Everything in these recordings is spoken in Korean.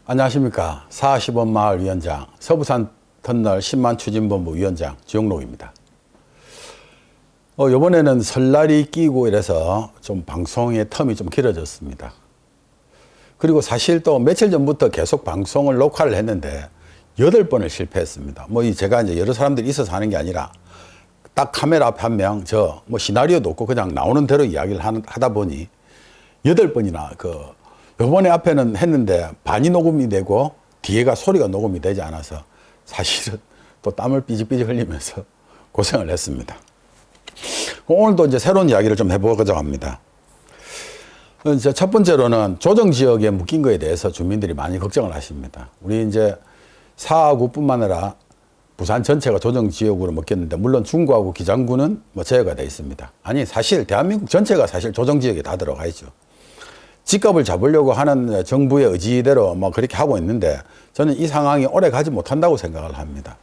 안녕하십니까. 40원 마을 위원장, 서부산 터널 10만 추진본부 위원장 주영록입니다. 이번에는 설날이 끼고 이래서 좀 방송의 텀이 좀 길어졌습니다. 그리고 사실 또 며칠 전부터 계속 방송을 녹화를 했는데 8번을 실패했습니다. 제가 이제 여러 사람들이 있어서 하는 게 아니라 딱 카메라 앞에 한 명, 시나리오도 없고 그냥 나오는 대로 이야기를 하다 보니 8번이나 요번에 앞에는 했는데 반이 녹음이 되고 뒤에가 소리가 녹음이 되지 않아서 사실은 또 땀을 삐직삐직 흘리면서 고생을 했습니다. 오늘도 이제 새로운 이야기를 좀 해보고자 합니다. 이제 첫 번째로는 조정지역에 묶인 거에 대해서 주민들이 많이 걱정을 하십니다. 우리 이제 사하구뿐만 아니라 부산 전체가 조정지역으로 묶였는데, 물론 중구하고 기장구는 제외가 되어 있습니다. 아니, 사실 대한민국 전체가 사실 조정지역에 다 들어가 있죠. 집값을 잡으려고 하는 정부의 의지대로 그렇게 하고 있는데, 저는 이 상황이 오래 가지 못한다고 생각을 합니다.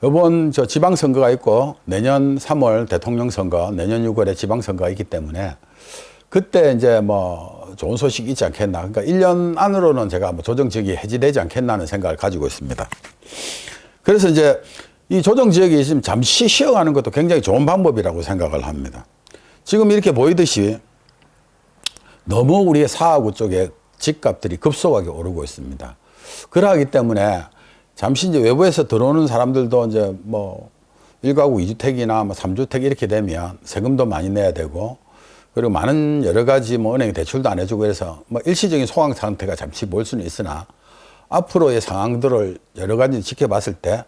이번 지방선거가 있고 내년 3월 대통령 선거, 내년 6월에 지방선거가 있기 때문에 그때 이제 좋은 소식이 있지 않겠나. 그러니까 1년 안으로는 제가 조정지역이 해지되지 않겠나는 생각을 가지고 있습니다. 그래서 이제 이 조정지역이 지금 잠시 쉬어가는 것도 굉장히 좋은 방법이라고 생각을 합니다. 지금 이렇게 보이듯이 너무 우리의 사하구 쪽에 집값들이 급속하게 오르고 있습니다. 그러하기 때문에 잠시 이제 외부에서 들어오는 사람들도 이제 1가구 2주택이나 3주택 이렇게 되면 세금도 많이 내야 되고, 그리고 많은 여러 가지 은행이 대출도 안 해주고 해서 일시적인 소강 상태가 잠시 보일 수는 있으나 앞으로의 상황들을 여러 가지 지켜봤을 때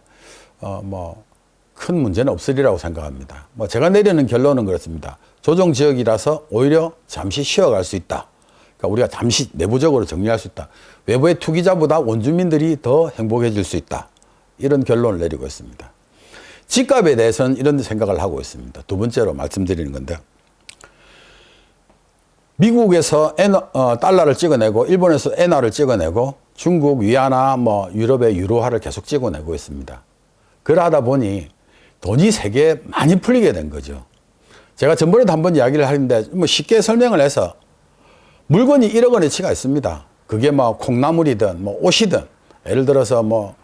큰 문제는 없으리라고 생각합니다. 제가 내리는 결론은 그렇습니다. 조정지역이라서 오히려 잠시 쉬어갈 수 있다. 그러니까 우리가 잠시 내부적으로 정리할 수 있다. 외부의 투기자보다 원주민들이 더 행복해질 수 있다. 이런 결론을 내리고 있습니다. 집값에 대해서는 이런 생각을 하고 있습니다. 두 번째로 말씀드리는 건데, 미국에서 달러를 찍어내고 일본에서 엔화를 찍어내고 중국 위안화, 유럽의 유로화를 계속 찍어내고 있습니다. 그러다 보니 돈이 세계에 많이 풀리게 된 거죠. 제가 전번에도 한번 이야기를 하는데 쉽게 설명을 해서 물건이 1억 원어치가 있습니다. 그게 콩나물이든 옷이든, 예를 들어서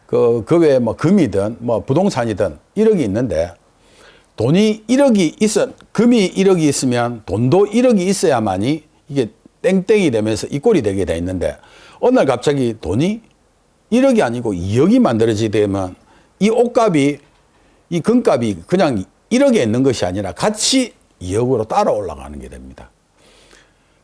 그 외에 금이든 부동산이든 1억이 있는데, 돈이 1억이 금이 1억이 있으면 돈도 1억이 있어야만이 이게 땡땡이 되면서 이 꼴이 되게 돼 있는데, 어느 날 갑자기 돈이 1억이 아니고 2억이 만들어지게 되면 이 옷값이, 이 금값이 그냥 1억에 있는 것이 아니라 같이 2억으로 따라 올라가는 게 됩니다.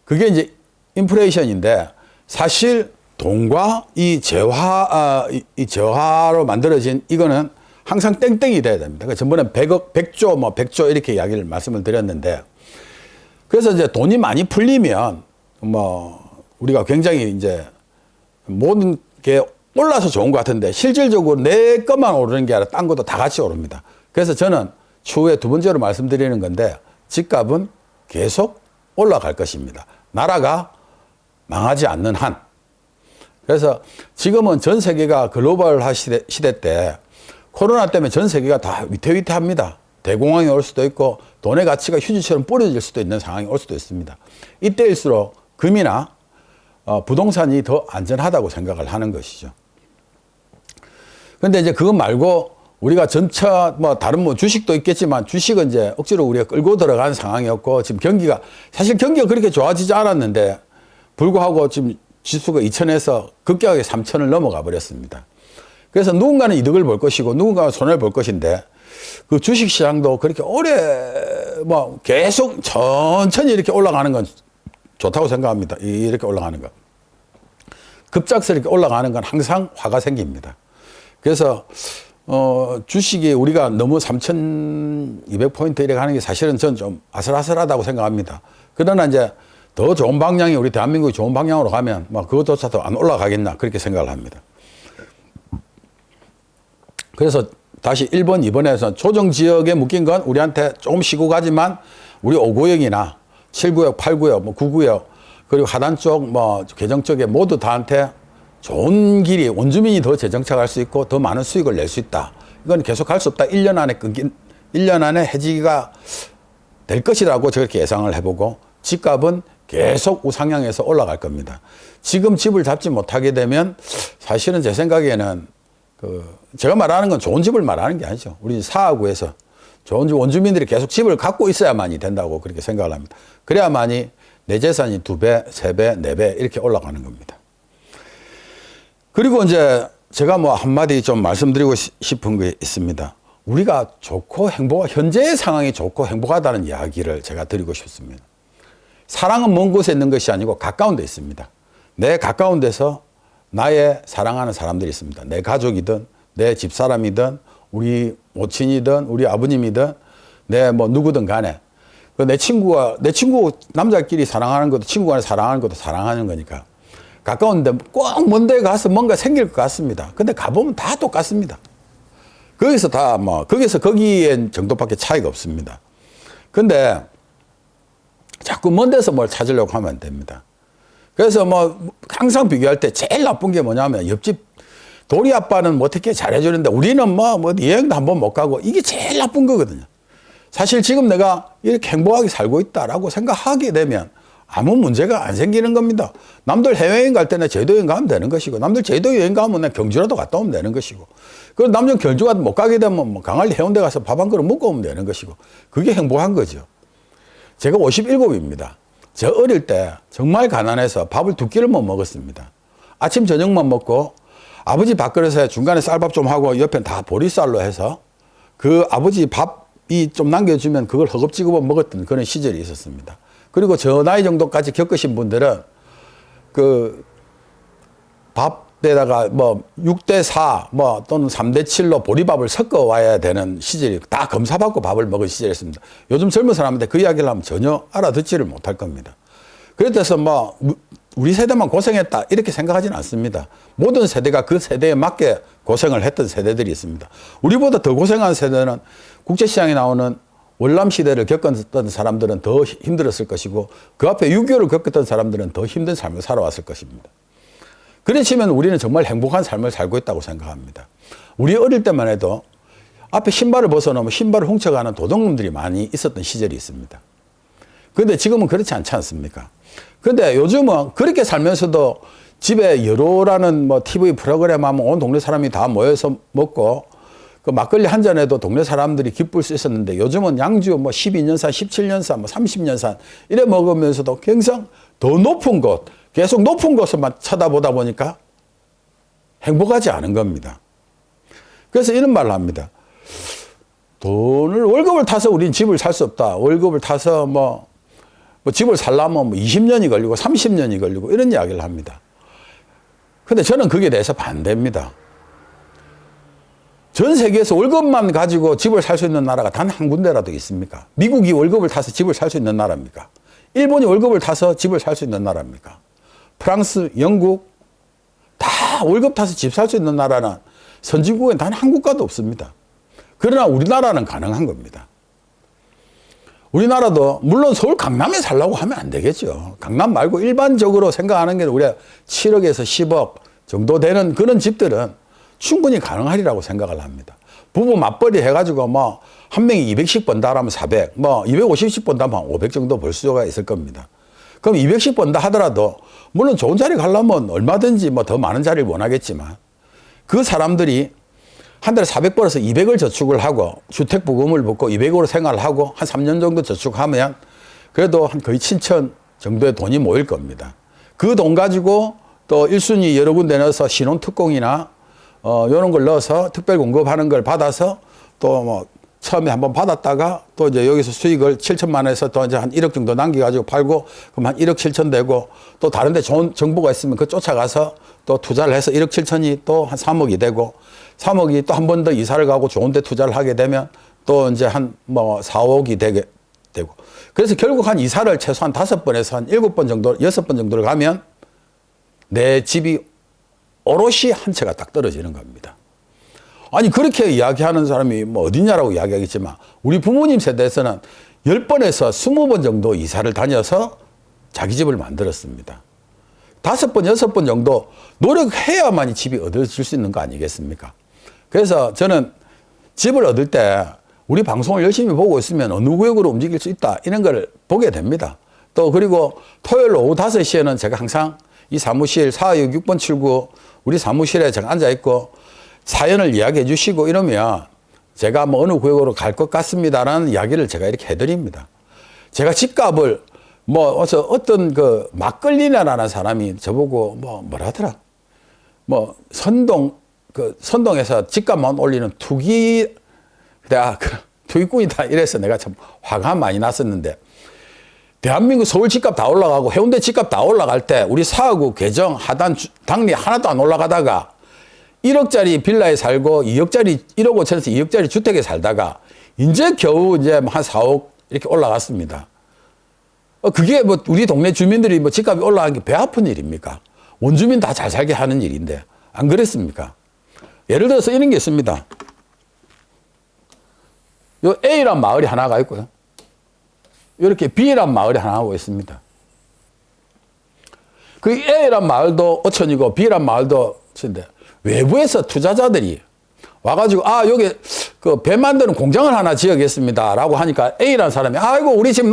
그게 이제 인플레이션인데, 사실 돈과 이 재화로 만들어진 이거는 항상 땡땡이 돼야 됩니다. 전번에 100억, 100조, 100조 이렇게 이야기를 말씀을 드렸는데, 그래서 이제 돈이 많이 풀리면 우리가 굉장히 이제 모든 게 올라서 좋은 것 같은데, 실질적으로 내 것만 오르는 게 아니라 딴 것도 다 같이 오릅니다. 그래서 저는 추후에 두 번째로 말씀드리는 건데, 집값은 계속 올라갈 것입니다. 나라가 망하지 않는 한. 그래서 지금은 전 세계가 글로벌화 시대 때 코로나 때문에 전 세계가 다 위태위태합니다. 대공황이 올 수도 있고 돈의 가치가 휴지처럼 뿌려질 수도 있는 상황이 올 수도 있습니다. 이때일수록 금이나 부동산이 더 안전하다고 생각을 하는 것이죠. 그런데 이제 그것 말고 우리가 전차 다른 주식도 있겠지만, 주식은 이제 억지로 우리가 끌고 들어간 상황이었고, 지금 사실 경기가 그렇게 좋아지지 않았는데 불구하고 지금 지수가 2000에서 급격하게 3000을 넘어가 버렸습니다. 그래서 누군가는 이득을 볼 것이고 누군가는 손해를 볼 것인데, 그 주식 시장도 그렇게 오래 계속 천천히 이렇게 올라가는 건 좋다고 생각합니다. 이렇게 올라가는 거. 급작스럽게 올라가는 건 항상 화가 생깁니다. 그래서 주식이 우리가 너무 3,200포인트 이렇게 하는 게 사실은 전 좀 아슬아슬하다고 생각합니다. 그러나 이제 더 좋은 방향이, 우리 대한민국이 좋은 방향으로 가면 그것조차도 안 올라가겠나, 그렇게 생각을 합니다. 그래서 다시 1번, 2번에서 조정지역에 묶인 건 우리한테 조금 쉬고 가지만, 우리 5구역이나 7구역, 8구역, 9구역, 그리고 하단 쪽, 개정 쪽에 모두 다한테 좋은 길이, 원주민이 더 재정착할 수 있고 더 많은 수익을 낼 수 있다. 이건 계속 할 수 없다. 1년 안에 해지가 될 것이라고 저렇게 예상을 해보고, 집값은 계속 우상향해서 올라갈 겁니다. 지금 집을 잡지 못하게 되면 사실은 제 생각에는 제가 말하는 건 좋은 집을 말하는 게 아니죠. 우리 사하구에서 좋은 집, 원주민들이 계속 집을 갖고 있어야만이 된다고 그렇게 생각을 합니다. 그래야만이 내 재산이 2배, 3배, 4배 이렇게 올라가는 겁니다. 그리고 이제 제가 뭐 한마디 좀 말씀드리고 싶은 게 있습니다. 우리가 좋고 현재의 상황이 좋고 행복하다는 이야기를 제가 드리고 싶습니다. 사랑은 먼 곳에 있는 것이 아니고 가까운 데 있습니다. 내 가까운 데서 나의 사랑하는 사람들이 있습니다. 내 가족이든 내 집사람이든 우리 모친이든 우리 아버님이든 내 뭐 누구든 간에 내 친구 남자끼리 사랑하는 것도 친구 간에 사랑하는 것도 사랑하는 거니까 가까운데 꼭 먼 데 가서 뭔가 생길 것 같습니다. 근데 가보면 다 똑같습니다. 거기서 거기에 정도밖에 차이가 없습니다. 근데 자꾸 먼 데서 뭘 찾으려고 하면 안 됩니다. 그래서 뭐 항상 비교할 때 제일 나쁜 게 뭐냐면 옆집 도리 아빠는 뭐 어떻게 잘해주는데 우리는 뭐 여행도 한번 못 가고 이게 제일 나쁜 거거든요. 사실 지금 내가 이렇게 행복하게 살고 있다라고 생각하게 되면 아무 문제가 안 생기는 겁니다. 남들 해외여행 갈 때는 제주도 여행 가면 되는 것이고 남들 제주도 여행 가면 난 경주라도 갔다 오면 되는 것이고 그리고 남들 경주가 못 가게 되면 뭐 강원도 해운대 가서 밥 한 그릇 먹고 오면 되는 것이고 그게 행복한 거죠. 제가 57입니다. 저 어릴 때 정말 가난해서 밥을 2끼를 못 먹었습니다. 아침 저녁만 먹고 아버지 밥그릇에 중간에 쌀밥 좀 하고 옆엔 다 보리쌀로 해서 그 아버지 밥이 좀 남겨주면 그걸 허겁지겁 먹었던 그런 시절이 있었습니다. 그리고 저 나이 정도까지 겪으신 분들은 그 밥에다가 뭐 6대4 뭐 또는 3대7로 보리밥을 섞어 와야 되는 시절이 다 검사받고 밥을 먹은 시절이었습니다. 요즘 젊은 사람한테 그 이야기를 하면 전혀 알아듣지를 못할 겁니다. 그래서 뭐 우리 세대만 고생했다 이렇게 생각하지는 않습니다. 모든 세대가 그 세대에 맞게 고생을 했던 세대들이 있습니다. 우리보다 더 고생한 세대는 국제시장에 나오는 월남 시대를 겪었던 사람들은 더 힘들었을 것이고 그 앞에 6.25를 겪었던 사람들은 더 힘든 삶을 살아왔을 것입니다. 그렇지만 우리는 정말 행복한 삶을 살고 있다고 생각합니다. 우리 어릴 때만 해도 앞에 신발을 벗어놓으면 신발을 훔쳐가는 도둑놈들이 많이 있었던 시절이 있습니다. 그런데 지금은 그렇지 않지 않습니까? 그런데 요즘은 그렇게 살면서도 집에 여로라는 뭐 TV 프로그램 하면 온 동네 사람이 다 모여서 먹고 그 막걸리 한 잔에도 동네 사람들이 기쁠 수 있었는데 요즘은 양주 뭐 12년산, 17년산, 뭐 30년산 이래 먹으면서도 항상 더 높은 곳, 계속 높은 곳을만 쳐다보다 보니까 행복하지 않은 겁니다. 그래서 이런 말을 합니다. 월급을 타서 우린 집을 살 수 없다. 월급을 타서 뭐 집을 살려면 20년이 걸리고 30년이 걸리고 이런 이야기를 합니다. 근데 저는 거기에 대해서 반대입니다. 전 세계에서 월급만 가지고 집을 살 수 있는 나라가 단 한 군데라도 있습니까? 미국이 월급을 타서 집을 살 수 있는 나라입니까? 일본이 월급을 타서 집을 살 수 있는 나라입니까? 프랑스, 영국 다 월급 타서 집 살 수 있는 나라는 선진국엔 단 한 국가도 없습니다. 그러나 우리나라는 가능한 겁니다. 우리나라도 물론 서울 강남에 살려고 하면 안 되겠죠. 강남 말고 일반적으로 생각하는 게 우리가 7억에서 10억 정도 되는 그런 집들은 충분히 가능하리라고 생각을 합니다. 부부 맞벌이 해가지고 뭐 한 명이 200씩 번다 하면 400, 뭐 250씩 번다 하면 500 정도 벌 수가 있을 겁니다. 그럼 200씩 번다 하더라도 물론 좋은 자리 가려면 얼마든지 뭐 더 많은 자리를 원하겠지만 그 사람들이 한 달에 400 벌어서 200을 저축을 하고 주택부금을 받고 200으로 생활을 하고 한 3년 정도 저축하면 그래도 한 거의 7천 정도의 돈이 모일 겁니다. 그 돈 가지고 또 1순위 여러 군데 넣어서 신혼특공이나 이런 걸 넣어서 특별 공급하는 걸 받아서 또 뭐 처음에 한번 받았다가 또 이제 여기서 수익을 7천만 원에서 또 이제 한 1억 정도 남겨가지고 팔고 그럼 한 1억 7천 되고 또 다른 데 좋은 정보가 있으면 그 쫓아가서 또 투자를 해서 1억 7천이 또 한 3억이 되고 3억이 또 한 번 더 이사를 가고 좋은 데 투자를 하게 되면 또 이제 한 뭐 4, 5억이 되고 그래서 결국 한 이사를 최소한 5번에서 한 7번 정도, 6번 정도를 가면 내 집이 오롯이 한 채가 딱 떨어지는 겁니다. 아니 그렇게 이야기하는 사람이 뭐 어디냐라고 이야기하겠지만 우리 부모님 세대에서는 10번에서 20번 정도 이사를 다녀서 자기 집을 만들었습니다. 5번, 6번 정도 노력해야만이 집이 얻어질 수 있는 거 아니겠습니까? 그래서 저는 집을 얻을 때 우리 방송을 열심히 보고 있으면 어느 구역으로 움직일 수 있다 이런 걸 보게 됩니다. 또 그리고 토요일 오후 5시에는 제가 항상 이 사무실 426번 79 우리 사무실에 제가 앉아 있고 사연을 이야기해 주시고 이러면 제가 뭐 어느 구역으로 갈 것 같습니다라는 이야기를 제가 이렇게 해드립니다. 제가 집값을 뭐 어떤 그 막걸리나라는 사람이 저보고 뭐라더라 선동에서 집값만 올리는 투기꾼이다 이래서 내가 참 화가 많이 났었는데, 대한민국 서울 집값 다 올라가고 해운대 집값 다 올라갈 때 우리 사하구, 개정, 하단, 당리 하나도 안 올라가다가 1억짜리 빌라에 살고 1억 5천에서 2억짜리 주택에 살다가 이제 겨우 이제 한 4억 이렇게 올라갔습니다. 그게 뭐 우리 동네 주민들이 뭐 집값이 올라간 게 배 아픈 일입니까? 원주민 다 잘 살게 하는 일인데 안 그랬습니까? 예를 들어서 이런 게 있습니다. 요 A란 마을이 하나가 있고요. 이렇게 B란 마을이 하나 하고 있습니다. 그 A란 마을도 5천이고 B란 마을도 5천인데 외부에서 투자자들이 와가지고 여기 그 배 만드는 공장을 하나 지어야겠습니다 라고 하니까 A라는 사람이 아이고 우리 지금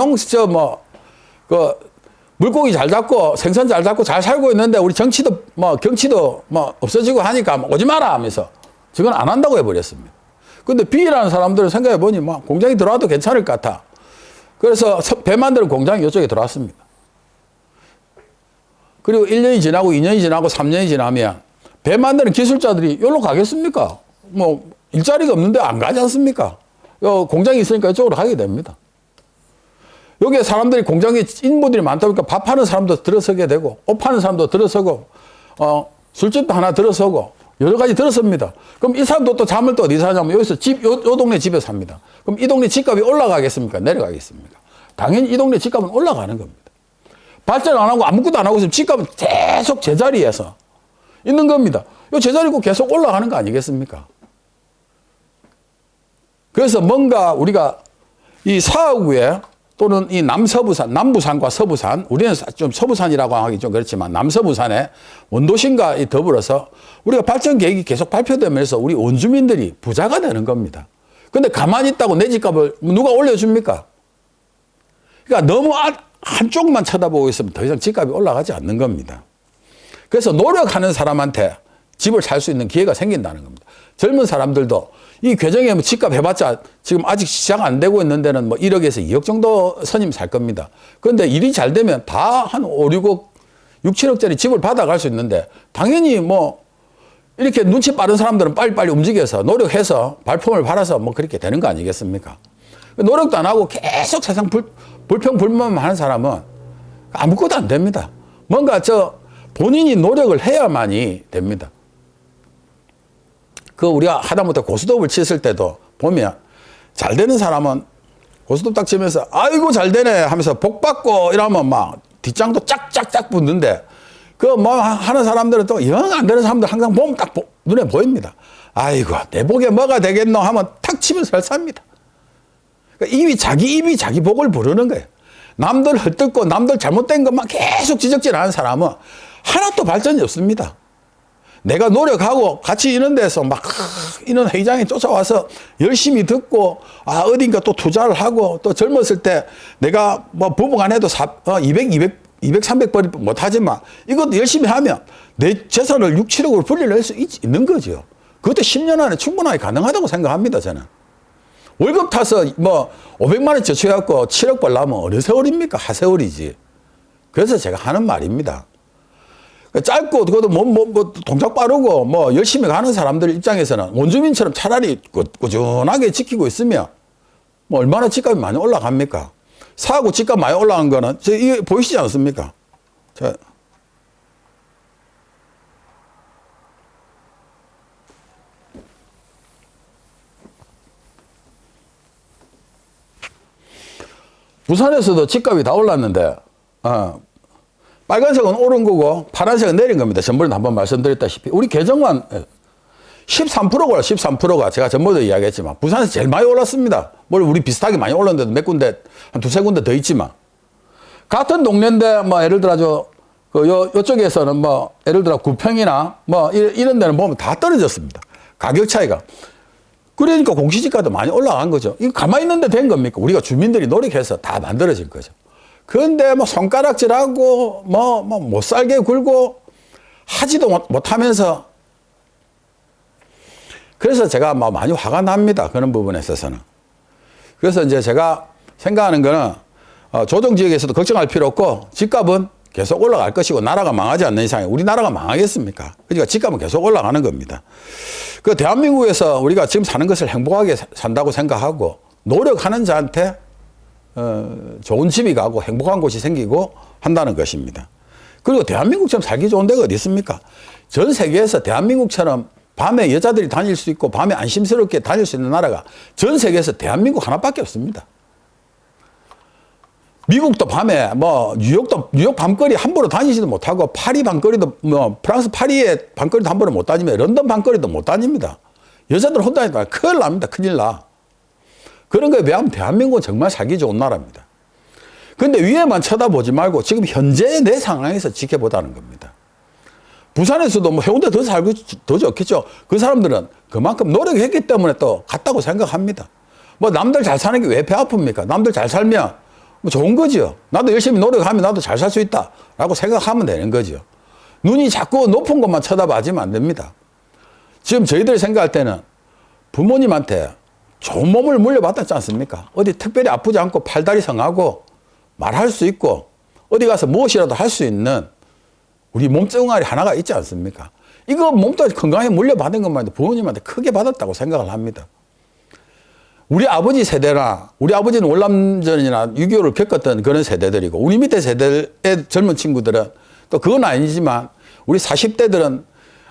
물고기 잘 잡고 생선 잘 잡고 잘 살고 있는데 우리 경치도 없어지고 하니까 오지 마라 하면서 저건 안 한다고 해버렸습니다. 근데 B라는 사람들은 생각해 보니 공장이 들어와도 괜찮을 것 같아. 그래서 배 만드는 공장이 이쪽에 들어왔습니다. 그리고 1년이 지나고 2년이 지나고 3년이 지나면 배 만드는 기술자들이 여기로 가겠습니까? 일자리가 없는데 안 가지 않습니까? 공장이 있으니까 이쪽으로 가게 됩니다. 여기에 사람들이 공장에 인부들이 많다 보니까 밥 파는 사람도 들어서게 되고 옷 파는 사람도 들어서고 술집도 하나 들어서고 여러 가지 들어섭니다. 그럼 이 사람도 또 잠을 또 어디서 하냐면 여기서 요 동네 집에 삽니다. 그럼 이 동네 집값이 올라가겠습니까? 내려가겠습니까? 당연히 이 동네 집값은 올라가는 겁니다. 발전 안 하고 아무것도 안 하고 있으면 집값은 계속 제자리에서 있는 겁니다. 이 제자리고 계속 올라가는 거 아니겠습니까? 그래서 뭔가 우리가 이 사하구에 또는 이 남부산과 서부산, 우리는 좀 서부산이라고 하기 좀 그렇지만 남서부산의 원도심과 더불어서 우리가 발전 계획이 계속 발표되면서 우리 원주민들이 부자가 되는 겁니다. 근데 가만히 있다고 내 집값을 누가 올려줍니까? 그러니까 너무 한쪽만 쳐다보고 있으면 더 이상 집값이 올라가지 않는 겁니다. 그래서 노력하는 사람한테 집을 살 수 있는 기회가 생긴다는 겁니다. 젊은 사람들도 이 괴정에 집값 해봤자 지금 아직 시작 안 되고 있는 데는 1억에서 2억 정도 선임 살 겁니다. 그런데 일이 잘 되면 다 한 5, 6억, 6, 7억짜리 집을 받아갈 수 있는데 당연히 이렇게 눈치 빠른 사람들은 빨리빨리 움직여서 노력해서 발품을 팔아서 그렇게 되는 거 아니겠습니까? 노력도 안 하고 계속 세상 불평불만 하는 사람은 아무것도 안 됩니다. 뭔가 본인이 노력을 해야만이 됩니다. 우리가 하다못해 고스톱을 쳤을 때도 보면 잘 되는 사람은 고스톱 딱 치면서 아이고 잘 되네 하면서 복 받고 이러면 뒷장도 짝짝짝 붙는데 하는 사람들은 또 영 안 되는 사람들 항상 보면 딱 눈에 보입니다. 아이고 내 복에 뭐가 되겠노 하면 탁 치면 설사입니다. 그러니까 자기 입이 자기 복을 부르는 거예요. 남들 헐뜯고 남들 잘못된 것만 계속 지적질하는 사람은 하나도 발전이 없습니다. 내가 노력하고 같이 이런 데서 이런 회의장에 쫓아와서 열심히 듣고 어딘가 또 투자를 하고 또 젊었을 때 내가 부부간 해도 200, 300벌이 못하지만 이것도 열심히 하면 내 재산을 6, 7억으로 불릴 수 있는 거죠. 그것도 10년 안에 충분하게 가능하다고 생각합니다, 저는. 월급 타서 500만 원 저축해갖고 7억 벌려면 어느 세월입니까? 하세월이지. 그래서 제가 하는 말입니다. 짧고 그것도 동작 빠르고 열심히 가는 사람들 입장에서는 원주민처럼 차라리 꾸준하게 지키고 있으면 얼마나 집값이 많이 올라갑니까? 사하구 집값 많이 올라간 거는 이게 보이시지 않습니까? 부산에서도 집값이 다 올랐는데 빨간색은 오른 거고 파란색은 내린 겁니다. 전번에 한번 말씀드렸다시피 우리 개정만 13%가 올라 13%가 제가 전번에도 이야기했지만 부산에서 제일 많이 올랐습니다. 우리 비슷하게 많이 올랐는데도 몇 군데 한 두세 군데 더 있지만 같은 동네인데 예를 들어 요쪽에서는 예를 들어 구평이나 이런 데는 보면 다 떨어졌습니다. 가격 차이가. 그러니까 공시지가도 많이 올라간 거죠. 이거 가만히 있는데 된 겁니까? 우리가 주민들이 노력해서 다 만들어진 거죠. 그런데 뭐 손가락질하고 뭐 못 살게 굴고 하지도 못하면서, 그래서 제가 막 많이 화가 납니다. 그런 부분에 있어서는. 그래서 이제 제가 생각하는 거는 조정지역에서도 걱정할 필요 없고 집값은 계속 올라갈 것이고, 나라가 망하지 않는 이상에 우리나라가 망하겠습니까? 그러니까 집값은 계속 올라가는 겁니다. 그 대한민국에서 우리가 지금 사는 것을 행복하게 산다고 생각하고 노력하는 자한테 좋은 집이 가고 행복한 곳이 생기고 한다는 것입니다. 그리고 대한민국처럼 살기 좋은 데가 어디 있습니까? 전 세계에서 대한민국처럼 밤에 여자들이 다닐 수 있고 밤에 안심스럽게 다닐 수 있는 나라가 전 세계에서 대한민국 하나밖에 없습니다. 미국도 밤에 뉴욕 밤거리 함부로 다니지도 못하고, 파리 밤거리도 프랑스 파리의 밤거리도 함부로 못 다니며 런던 밤거리도 못 다닙니다. 여자들 혼자 다니다가 큰일 납니다. 큰일 나. 그런 거에 비하면 대한민국은 정말 살기 좋은 나라입니다. 그런데 위에만 쳐다보지 말고 지금 현재의 내 상황에서 지켜보자는 겁니다. 부산에서도 뭐 해운대 더 살고 더 좋겠죠. 그 사람들은 그만큼 노력했기 때문에 또 갔다고 생각합니다. 뭐 남들 잘 사는 게 왜 배 아픕니까? 남들 잘 살면 뭐 좋은 거죠. 나도 열심히 노력하면 나도 잘 살 수 있다라고 생각하면 되는 거죠. 눈이 자꾸 높은 것만 쳐다봐지면 안 됩니다. 지금 저희들이 생각할 때는 부모님한테 좋은 몸을 물려받았지 않습니까? 어디 특별히 아프지 않고 팔다리 성하고 말할 수 있고 어디 가서 무엇이라도 할 수 있는 우리 몸뚱아리 하나가 있지 않습니까? 이거 몸도 건강에 물려받은 것만 해도 부모님한테 크게 받았다고 생각을 합니다. 우리 아버지 세대나 우리 아버지는 월남전이나 6.25를 겪었던 그런 세대들이고, 우리 밑에 세대의 젊은 친구들은 또 그건 아니지만 우리 40대들은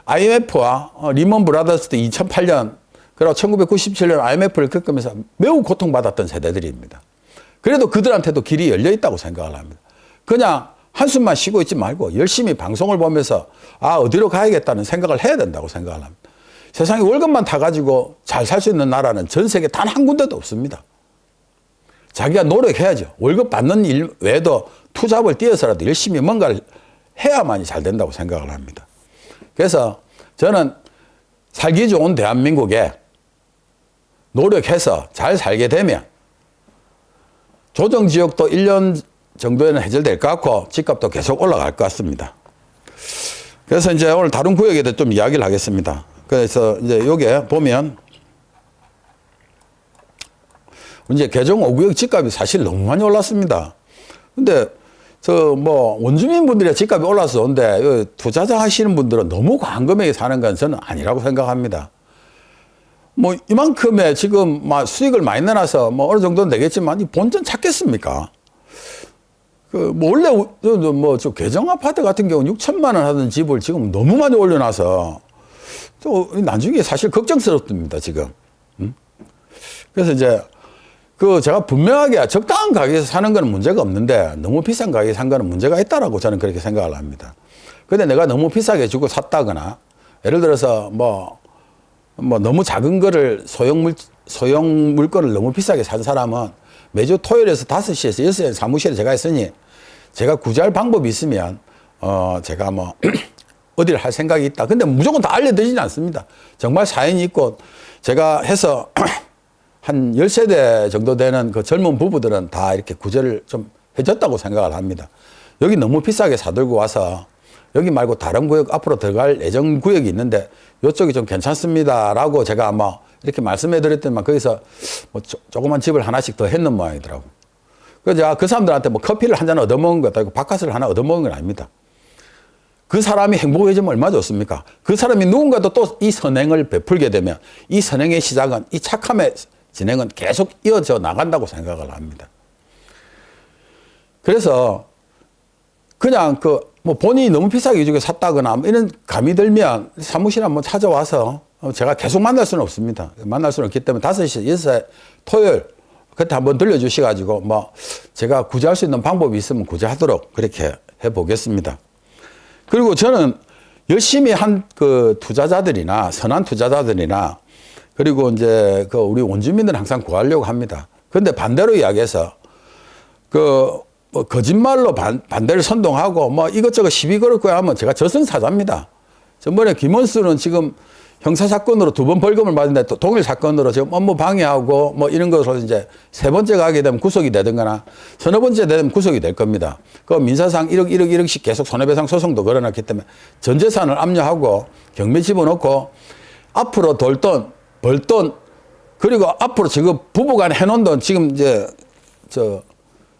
IMF와 리먼 브라더스 때 2008년 그리고 1997년 IMF를 겪으면서 매우 고통받았던 세대들입니다. 그래도 그들한테도 길이 열려 있다고 생각을 합니다. 그냥 한숨만 쉬고 있지 말고 열심히 방송을 보면서 어디로 가야겠다는 생각을 해야 된다고 생각을 합니다. 세상에 월급만 타가지고 잘 살 수 있는 나라는 전 세계 단 한 군데도 없습니다. 자기가 노력해야죠. 월급 받는 일 외에도 투잡을 뛰어서라도 열심히 뭔가를 해야만이 잘 된다고 생각을 합니다. 그래서 저는 살기 좋은 대한민국에 노력해서 잘 살게 되면 조정지역도 1년 정도에는 해결될 것 같고 집값도 계속 올라갈 것 같습니다. 그래서 이제 오늘 다른 구역에 대해 좀 이야기를 하겠습니다. 그래서 이제 여기에 보면 이제 개정 5구역 집값이 사실 너무 많이 올랐습니다. 근데 원주민 분들의 집값이 올라서 좋은데 투자자 하시는 분들은 너무 과한 금액에 사는 건 저는 아니라고 생각합니다. 뭐 이만큼의 지금 수익을 많이 내놔서 어느 정도는 되겠지만 이 본전 찾겠습니까? 원래 저 개정 아파트 같은 경우는 6천만 원 하던 집을 지금 너무 많이 올려놔서 또 나중에 사실 걱정스럽습니다, 지금. 그래서 이제 제가 분명하게 적당한 가격에서 사는 거는 문제가 없는데 너무 비싼 가격에 산 거는 문제가 있다라고 저는 그렇게 생각을 합니다. 근데 내가 너무 비싸게 주고 샀다거나 예를 들어서 너무 작은 거를 소형 물건을 너무 비싸게 산 사람은 매주 토요일에서 5시에서 6시에 사무실에 제가 있으니 제가 구제할 방법이 있으면 제가 어디를 할 생각이 있다. 근데 무조건 다 알려드리진 않습니다. 정말 사연이 있고 제가 해서 한 10세대 정도 되는 그 젊은 부부들은 다 이렇게 구제를 좀 해줬다고 생각을 합니다. 여기 너무 비싸게 사들고 와서 여기 말고 다른 구역 앞으로 들어갈 예정 구역이 있는데 이쪽이 좀 괜찮습니다라고 제가 이렇게 말씀해 드렸더니만 거기서 조그만 집을 하나씩 더 했는 모양이더라고. 그래서 제가 그 사람들한테 커피를 한 잔 얻어먹은 것도 아니고 바카스를 하나 얻어먹은 건 아닙니다. 그 사람이 행복해지면 얼마나 좋습니까? 그 사람이 누군가도 또 이 선행을 베풀게 되면 이 선행의 시작은 이 착함의 진행은 계속 이어져 나간다고 생각을 합니다. 그래서 그냥 본인이 너무 비싸게 주고 샀다거나 이런 감이 들면 사무실 한번 찾아와서 제가 계속 만날 수는 없습니다. 만날 수는 없기 때문에 5시, 6시 토요일 그때 한번 들려주셔가지고 제가 구제할 수 있는 방법이 있으면 구제하도록 그렇게 해보겠습니다. 그리고 저는 열심히 한 투자자들이나 선한 투자자들이나 그리고 이제 우리 원주민들은 항상 구하려고 합니다. 그런데 반대로 이야기해서 거짓말로 반대를 선동하고 이것저것 시비 걸었고 하면 제가 저승사자입니다. 전번에 김원수는 지금 형사사건으로 2번 벌금을 받는데 또 동일 사건으로 지금 업무 방해하고 뭐 이런 것으로 이제 3번째 가게 되면 구속이 되든가나 서너 번째 되면 구속이 될 겁니다. 그 민사상 1억씩 계속 손해배상 소송도 걸어놨기 때문에 전 재산을 압류하고 경매 집어넣고 앞으로 벌돈 그리고 앞으로 지금 부부간에 해놓은 돈 지금 이제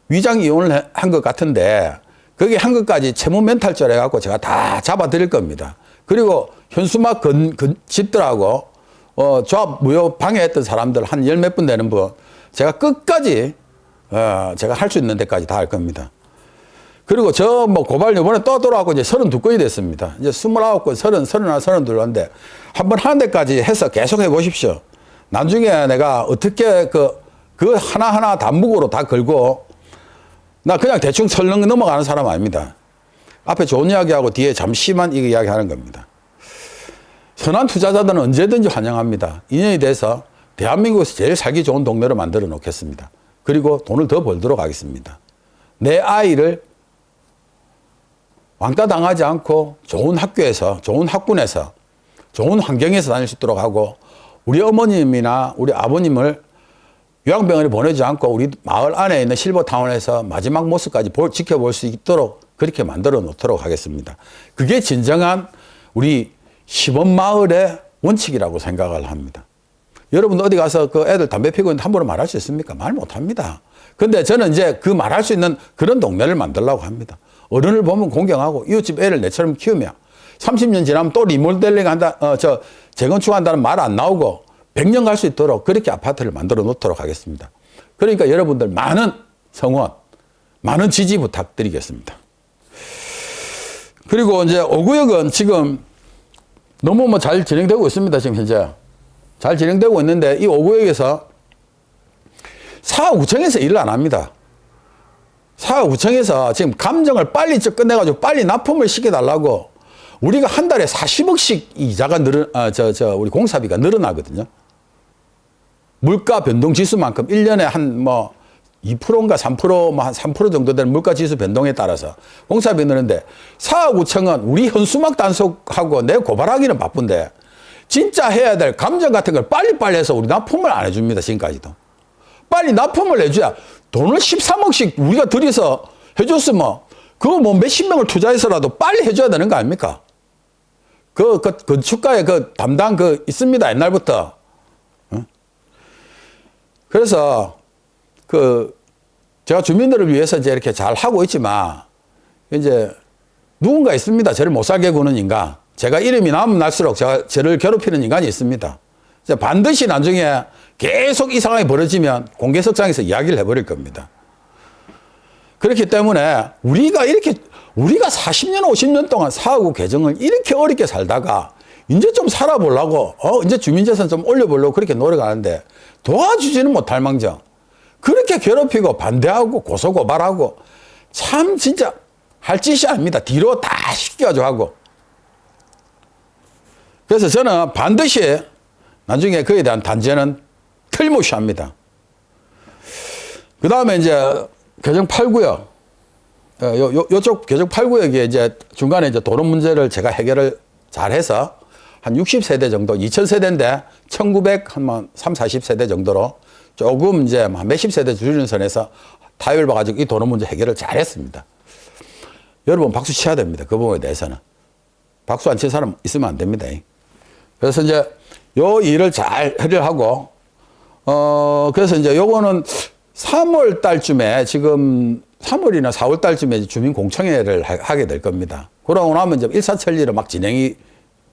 위장 이혼을 한 것 같은데 거기 한 것까지 채무 멘탈죄로 해갖고 제가 다 잡아드릴 겁니다. 그리고 현수막 집들하고 조합 무효 방해했던 사람들 한 10몇 분 되는 분 제가 끝까지 제가 할 수 있는 데까지 다 할 겁니다. 그리고 저 뭐 고발 요번에 또 돌아왔고 이제 32건이 됐습니다. 이제 29건, 30, 31, 32건데 한번 하는 데까지 해서 계속 해보십시오. 나중에 내가 어떻게 그 하나하나 단묵으로 다 걸고 나 그냥 대충 설렁 넘어가는 사람 아닙니다. 앞에 좋은 이야기하고 뒤에 잠시만 이거 이야기하는 겁니다. 선한 투자자들은 언제든지 환영합니다. 인연이 돼서 대한민국에서 제일 살기 좋은 동네로 만들어 놓겠습니다. 그리고 돈을 더 벌도록 하겠습니다. 내 아이를 왕따 당하지 않고 좋은 학교에서, 좋은 학군에서, 좋은 환경에서 다닐 수 있도록 하고 우리 어머님이나 우리 아버님을 요양병원에 보내지 않고 우리 마을 안에 있는 실버타운에서 마지막 모습까지 지켜볼 수 있도록 그렇게 만들어 놓도록 하겠습니다. 그게 진정한 우리 시범마을의 원칙이라고 생각을 합니다. 여러분도 어디 가서 그 애들 담배 피고 있는데 함부로 말할 수 있습니까? 말 못합니다. 근데 저는 이제 그 말할 수 있는 그런 동네를 만들려고 합니다. 어른을 보면 공경하고 이웃집 애를 내처럼 키우며 30년 지나면 또 리모델링 한다, 재건축한다는 말 안 나오고 100년 갈 수 있도록 그렇게 아파트를 만들어 놓도록 하겠습니다. 그러니까 여러분들 많은 성원, 많은 지지 부탁드리겠습니다. 그리고 이제 5구역은 지금 너무 뭐 잘 진행되고 있습니다. 지금 현재. 잘 진행되고 있는데 이 5구역에서 사후구청에서 일을 안 합니다. 사후구청에서 지금 감정을 빨리 끝내가지고 빨리 납품을 시켜달라고 우리가 한 달에 40억씩 이자가 우리 공사비가 늘어나거든요. 물가 변동 지수만큼 1년에 한 뭐 2%인가 3%, 뭐 한 3% 정도 되는 물가 지수 변동에 따라서 공사비 늘는데 사후구청은 우리 현수막 단속하고 내 고발하기는 바쁜데 진짜 해야 될 감정 같은 걸 빨리빨리 해서 우리 납품을 안 해줍니다. 지금까지도. 빨리 납품을 해줘야 돈을 13억씩 우리가 들여서 해줬으면 그거 뭐 몇십 명을 투자해서라도 빨리 해줘야 되는 거 아닙니까? 그 건축가의 그 담당 있습니다. 옛날부터. 그래서 제가 주민들을 위해서 이제 이렇게 잘 하고 있지만 이제 누군가 있습니다. 저를 못 살게 구는 인간. 제가 이름이 나면 날수록 저를 괴롭히는 인간이 있습니다. 이제 반드시 나중에 계속 이 상황이 벌어지면 공개석상에서 이야기를 해버릴 겁니다. 그렇기 때문에 우리가 40년, 50년 동안 사하구 개정을 이렇게 어렵게 살다가 이제 좀 살아보려고, 이제 주민재산 좀 올려보려고 그렇게 노력하는데 도와주지는 못할 망정. 그렇게 괴롭히고 반대하고 고소고발하고 참 진짜 할 짓이 아닙니다. 뒤로 다 시켜가지고 하고. 그래서 저는 반드시 나중에 그에 대한 단죄는 틀림없이 그 다음에 이제 개정 8구역. 요쪽 개정 8구역에 이제 중간에 이제 도로 문제를 제가 해결을 잘 해서 한 60세대 정도, 2000세대인데 1930, 40세대 정도로 조금 이제 몇십 세대 줄이는 선에서 타협을 봐가지고 이 도로 문제 해결을 잘 했습니다. 여러분 박수 쳐야 됩니다. 그 부분에 대해서는. 박수 안 치는 사람 있으면 안 됩니다. 그래서 이제 요 일을 잘 해결하고, 그래서 이제 요거는 3월 달쯤에 지금 3월이나 4월 달쯤에 주민공청회를 하게 될 겁니다. 그러고 나면 이제 일사천리로 막 진행이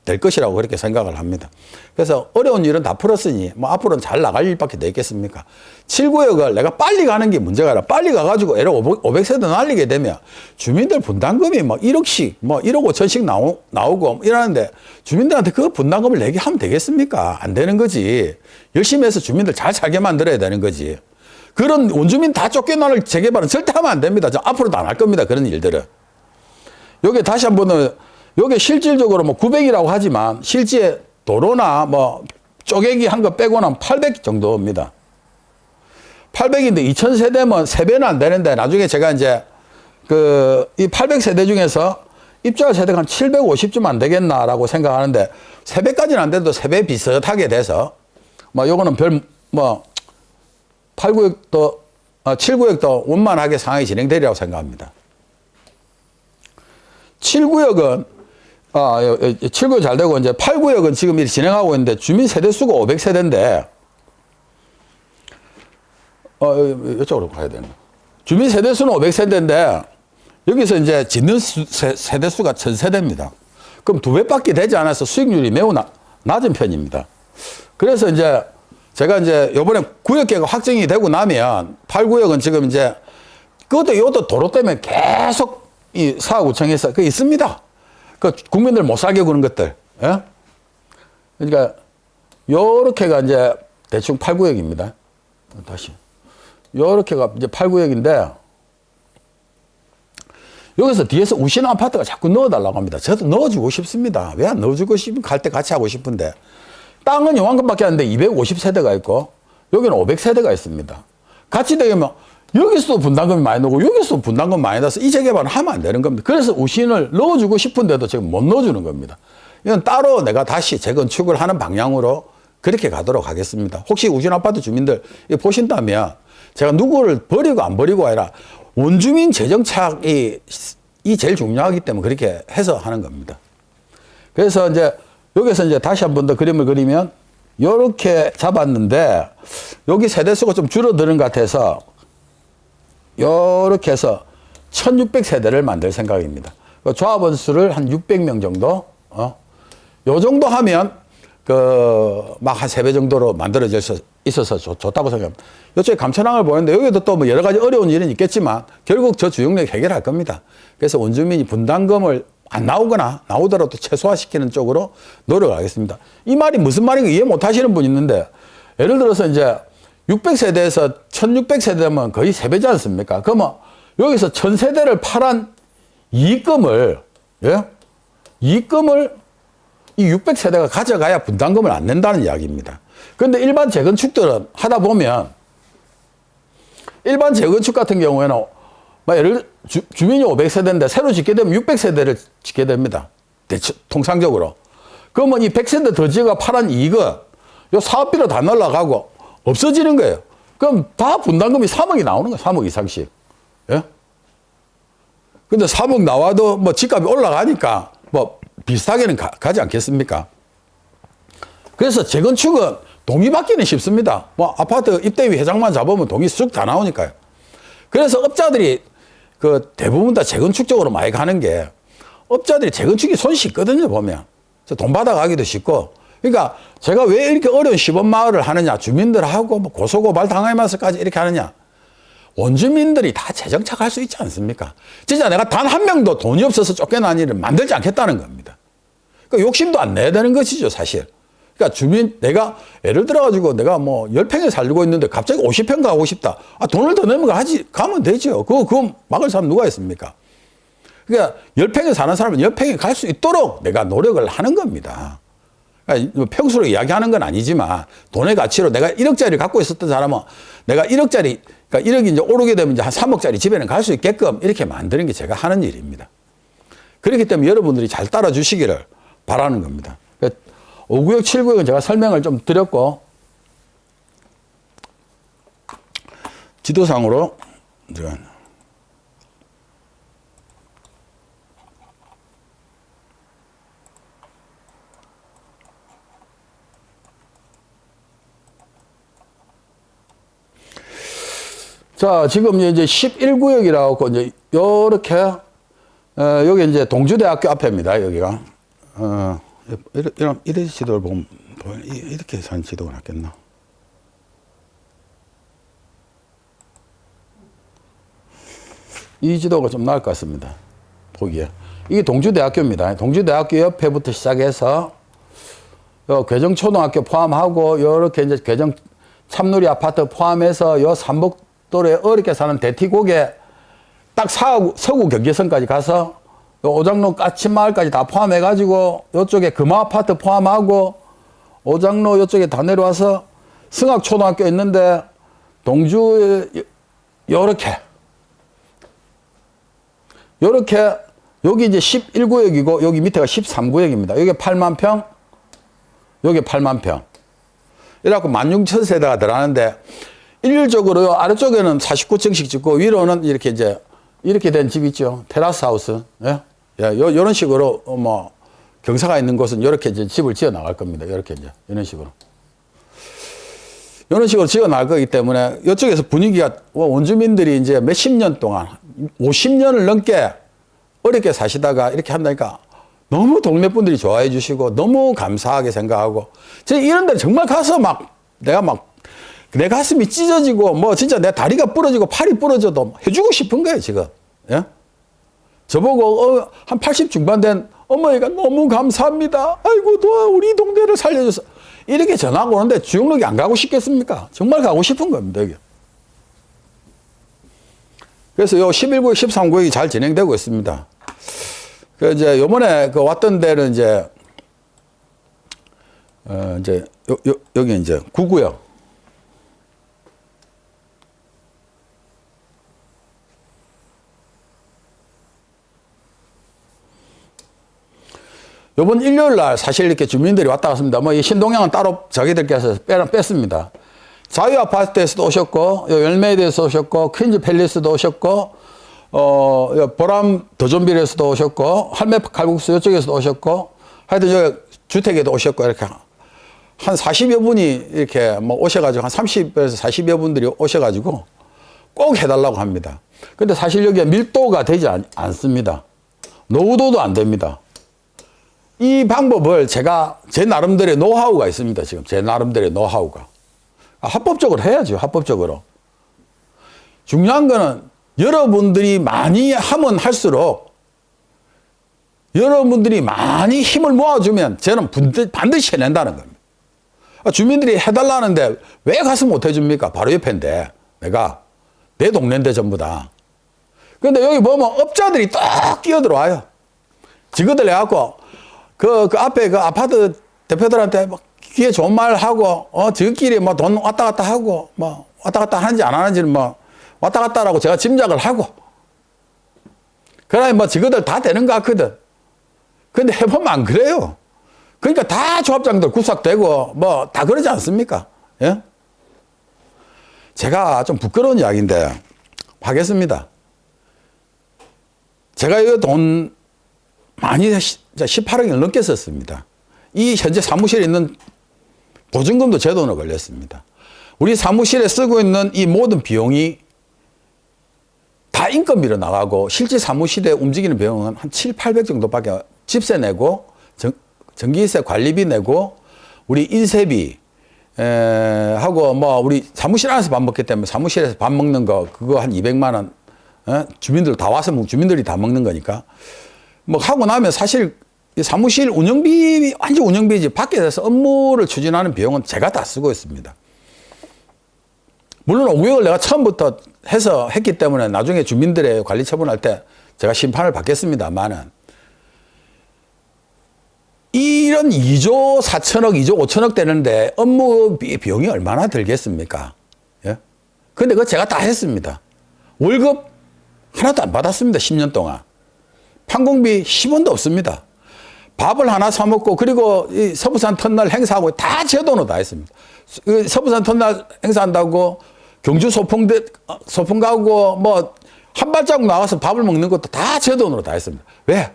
될 것이라고 그렇게 생각을 합니다. 그래서 어려운 일은 다 풀었으니 뭐 앞으로는 잘 나갈 일밖에 되겠습니까? 7구역을 내가 빨리 가는 게 문제가 아니라 빨리 가가지고 애를 500세대 날리게 되면 주민들 분담금이 뭐 1억씩 뭐 1억 5천씩 나오고 이러는데 주민들한테 그 분담금을 내게 하면 되겠습니까? 안 되는 거지. 열심히 해서 주민들 잘 살게 만들어야 되는 거지. 그런 원주민 다 쫓겨나는 재개발은 절대 하면 안 됩니다. 앞으로도 안 할 겁니다. 그런 일들은. 요게 다시 한 번은 요게 실질적으로 뭐 900이라고 하지만 실제 도로나 뭐 쪼개기 한 거 빼고는 800 정도입니다. 800인데 2000세대면 3배는 안 되는데 나중에 제가 이제 이 800세대 중에서 입주할 세대가 한 750쯤 안 되겠나라고 생각하는데 3배까지는 안 돼도 3배 비슷하게 돼서 뭐 요거는 별 뭐 8구역도 7구역도 원만하게 상황이 진행되리라고 생각합니다. 7구역은 7구역 잘 되고 이제 8구역은 지금 이렇게 진행하고 있는데 주민 세대 수가 500세대인데 이쪽으로 가야 되네. 주민 세대 수는 500세대인데 여기서 이제 짓는 세대 수가 1000세대입니다. 그럼 2배밖에 되지 않아서 수익률이 매우 낮은 편입니다. 그래서 이제 제가 이제 요번에 구역계가 확정이 되고 나면 8구역은 지금 이제 그것도 이것도 도로 때문에 계속 이 사업구청에서 그 있습니다. 그 국민들 못 살게 구는 것들. 예? 그러니까 요렇게가 이제 대충 8구역입니다. 다시. 요렇게가 이제 8구역인데 여기서 뒤에서 우신 아파트가 자꾸 넣어달라고 합니다. 저도 넣어주고 싶습니다. 왜 안 넣어주고 싶으면 갈 때 같이 하고 싶은데 땅은 요만큼밖에 안 되는데 250세대가 있고 여기는 500세대가 있습니다. 같이 되면 여기서도 분담금이 많이 나오고 여기서도 분담금 많이 나서 이 재개발은 하면 안 되는 겁니다. 그래서 우신을 넣어주고 싶은데도 지금 못 넣어주는 겁니다. 이건 따로 내가 다시 재건축을 하는 방향으로 그렇게 가도록 하겠습니다. 혹시 우신 아파트 주민들 보신다면 제가 누구를 버리고 안 버리고 아니라 원주민 재정착이 제일 중요하기 때문에 그렇게 해서 하는 겁니다. 그래서 이제 여기서 이제 다시 한 번 더 그림을 그리면 요렇게 잡았는데 여기 세대수가 좀 줄어드는 것 같아서 요렇게 해서 1600세대를 만들 생각입니다. 조합원 수를 한 600명 정도, 요 정도 하면 막 한 3배 정도로 만들어져 있어서 좋다고 생각합니다. 이쪽에 감천항을 보는데 여기도 또 뭐 여러 가지 어려운 일은 있겠지만 결국 저 주용력 해결할 겁니다. 그래서 원주민이 분담금을 안 나오거나 나오더라도 최소화시키는 쪽으로 노력하겠습니다. 이 말이 무슨 말인가 이해 못 하시는 분 있는데 예를 들어서 이제 600세대에서 1600세대면 거의 3배지 않습니까? 그러면 여기서 1000세대를 팔한 이익금을, 예? 이익금을 이 600세대가 가져가야 분담금을 안 낸다는 이야기입니다. 그런데 일반 재건축들은 하다 보면 일반 재건축 같은 경우에는 주민이 500세대인데 새로 짓게 되면 600세대를 짓게 됩니다. 통상적으로. 그러면 이 100세대 더 지어가 팔한 이익은 요 사업비로 다 날라가고 없어지는 거예요. 그럼 다 분담금이 3억이 나오는 거예요. 3억 이상씩. 예? 근데 3억 나와도 뭐 집값이 올라가니까 뭐 비슷하게는 가지 않겠습니까? 그래서 재건축은 동의 받기는 쉽습니다. 뭐 아파트 입대위 회장만 잡으면 동의 쑥 다 나오니까요. 그래서 업자들이 대부분 다 재건축 쪽으로 많이 가는 게 업자들이 재건축이 손이 쉽거든요, 보면. 돈 받아가기도 쉽고. 그러니까 제가 왜 이렇게 어려운 시범마을을 하느냐, 주민들하고 뭐 고소고발 당하면서까지 이렇게 하느냐. 원주민들이 다 재정착할 수 있지 않습니까? 진짜 내가 단 한 명도 돈이 없어서 쫓겨난 일을 만들지 않겠다는 겁니다. 그러니까 욕심도 안 내야 되는 것이죠, 사실. 그러니까 내가 예를 들어가지고 내가 뭐 10평에 살고 있는데 갑자기 50평 가고 싶다. 돈을 더 내면 가면 되죠. 그거 막을 사람 누가 있습니까? 그러니까 10평에 사는 사람은 10평에 갈 수 있도록 내가 노력을 하는 겁니다. 그러니까 평수로 이야기하는 건 아니지만 돈의 가치로 내가 1억짜리를 갖고 있었던 사람은 내가 1억짜리, 그러니까 1억이 이제 오르게 되면 이제 한 3억짜리 집에는 갈 수 있게끔 이렇게 만드는 게 제가 하는 일입니다. 그렇기 때문에 여러분들이 잘 따라 주시기를 바라는 겁니다. 5구역, 7구역은 제가 설명을 좀 드렸고, 지도상으로, 자, 지금 이제 11구역이라고, 이제, 요렇게, 여기 이제 동주대학교 앞에입니다, 여기가. 이런 지도를 보면, 이렇게 산 지도가 낫겠나? 이 지도가 좀 나을 것 같습니다. 보기에. 이게 동주대학교입니다. 동주대학교 옆에부터 시작해서, 괴정초등학교 포함하고, 이렇게 이제 괴정 참누리 아파트 포함해서 요 삼복도에 어렵게 사는 대티곡에 딱 서구 경계선까지 가서 오장로 까치마을까지 다 포함해가지고 이쪽에 금화아파트 포함하고 오장로 이쪽에 다 내려와서 승학초등학교 있는데 동주 요렇게 여기 이제 11구역이고, 여기 밑에가 13구역입니다. 여기 8만 평, 여기 8만 평. 이래갖고 16,000세대가 들어가는데, 일률적으로 아래쪽에는 49층씩 짓고, 위로는 이렇게 이제, 이렇게 된 집 있죠. 테라스 하우스. 예? 예, 요런 식으로, 뭐, 경사가 있는 곳은 이렇게 이제 집을 지어 나갈 겁니다. 이렇게 이제, 이런 식으로. 이런 식으로 지어 나갈 거기 때문에, 이쪽에서 분위기가, 원주민들이 이제 몇십 년 동안, 50년을 넘게 어렵게 사시다가 이렇게 한다니까, 너무 동네 분들이 좋아해 주시고, 너무 감사하게 생각하고, 제가 이런 데 정말 가서 막, 내가 막, 내 가슴이 찢어지고, 뭐, 진짜 내 다리가 부러지고, 팔이 부러져도 해주고 싶은 거예요, 지금. 예? 저보고, 한 80 중반 된 어머니가 너무 감사합니다. 아이고, 너 우리 동네를 살려줘서. 이렇게 전화가 오는데 주영록이 안 가고 싶겠습니까? 정말 가고 싶은 겁니다, 이게. 그래서 요 11구역, 13구역이 잘 진행되고 있습니다. 그 이제 요번에 그 왔던 데는 이제, 이제, 여기 이제 9구역. 요번 일요일 날 사실 이렇게 주민들이 왔다 갔습니다. 뭐 이 신동양은 따로 자기들께서 뺐습니다. 자유 아파트에서도 오셨고, 열매에대해서 오셨고, 퀸즈 팰리스도 오셨고, 보람 더존빌에서도 오셨고, 할매 칼국수 이쪽에서도 오셨고, 하여튼 여기 주택에도 오셨고, 이렇게 한 40여 분이 이렇게 뭐 오셔가지고, 한 30에서 40여 분들이 오셔가지고 꼭 해달라고 합니다. 근데 사실 여기에 밀도가 되지 않습니다. 노후도도 안 됩니다. 이 방법을 제가 제 나름대로의 노하우가 있습니다. 지금 제 나름대로의 노하우가. 합법적으로 해야죠. 합법적으로. 중요한 거는 여러분들이 많이 하면 할수록 여러분들이 많이 힘을 모아주면 저는 반드시 해낸다는 겁니다. 주민들이 해달라는데 왜 가서 못 해줍니까? 바로 옆인데 내가 내 동네인데 전부 다. 그런데 여기 보면 업자들이 딱 끼어들어와요. 지그들 해갖고 그 앞에 그 아파트 대표들한테 막 귀에 좋은 말 하고, 저끼리 뭐 돈 왔다 갔다 하고, 뭐 왔다 갔다 하는지 안 하는지는 뭐 왔다 갔다라고 제가 짐작을 하고. 그러니 뭐 저거들 다 되는 것 같거든. 근데 해보면 안 그래요. 그러니까 다 조합장들 구삭되고 뭐 다 그러지 않습니까? 예? 제가 좀 부끄러운 이야기인데 하겠습니다. 제가 이 돈 많이 18억을 넘게 썼습니다. 이 현재 사무실에 있는 보증금도 제 돈으로 걸렸습니다. 우리 사무실에 쓰고 있는 이 모든 비용이 다 인건비로 나가고 실제 사무실에 움직이는 비용은 한 7, 800 정도밖에 집세 내고 전기세 관리비 내고 우리 인쇄비 하고 뭐 우리 사무실 안에서 밥 먹기 때문에 사무실에서 밥 먹는 거 그거 한 200만 원 주민들 다 와서 주민들이 다 먹는 거니까 뭐 하고 나면 사실 사무실 운영비 완전 운영비지 밖에서 업무를 추진하는 비용은 제가 다 쓰고 있습니다. 물론 5개월 내가 처음부터 해서 했기 때문에 나중에 주민들의 관리 처분할 때 제가 심판을 받겠습니다만은 이런 2조 4천억, 2조 5천억 되는데 업무 비용이 얼마나 들겠습니까? 예? 근데 그거 제가 다 했습니다. 월급 하나도 안 받았습니다. 10년 동안. 판공비 10원도 없습니다. 밥을 하나 사 먹고 그리고 이 서부산 터널 행사하고 다 제 돈으로 다 했습니다. 서부산 터널 행사한다고 경주 소풍 가고 뭐 한 발자국 나와서 밥을 먹는 것도 다 제 돈으로 다 했습니다. 왜?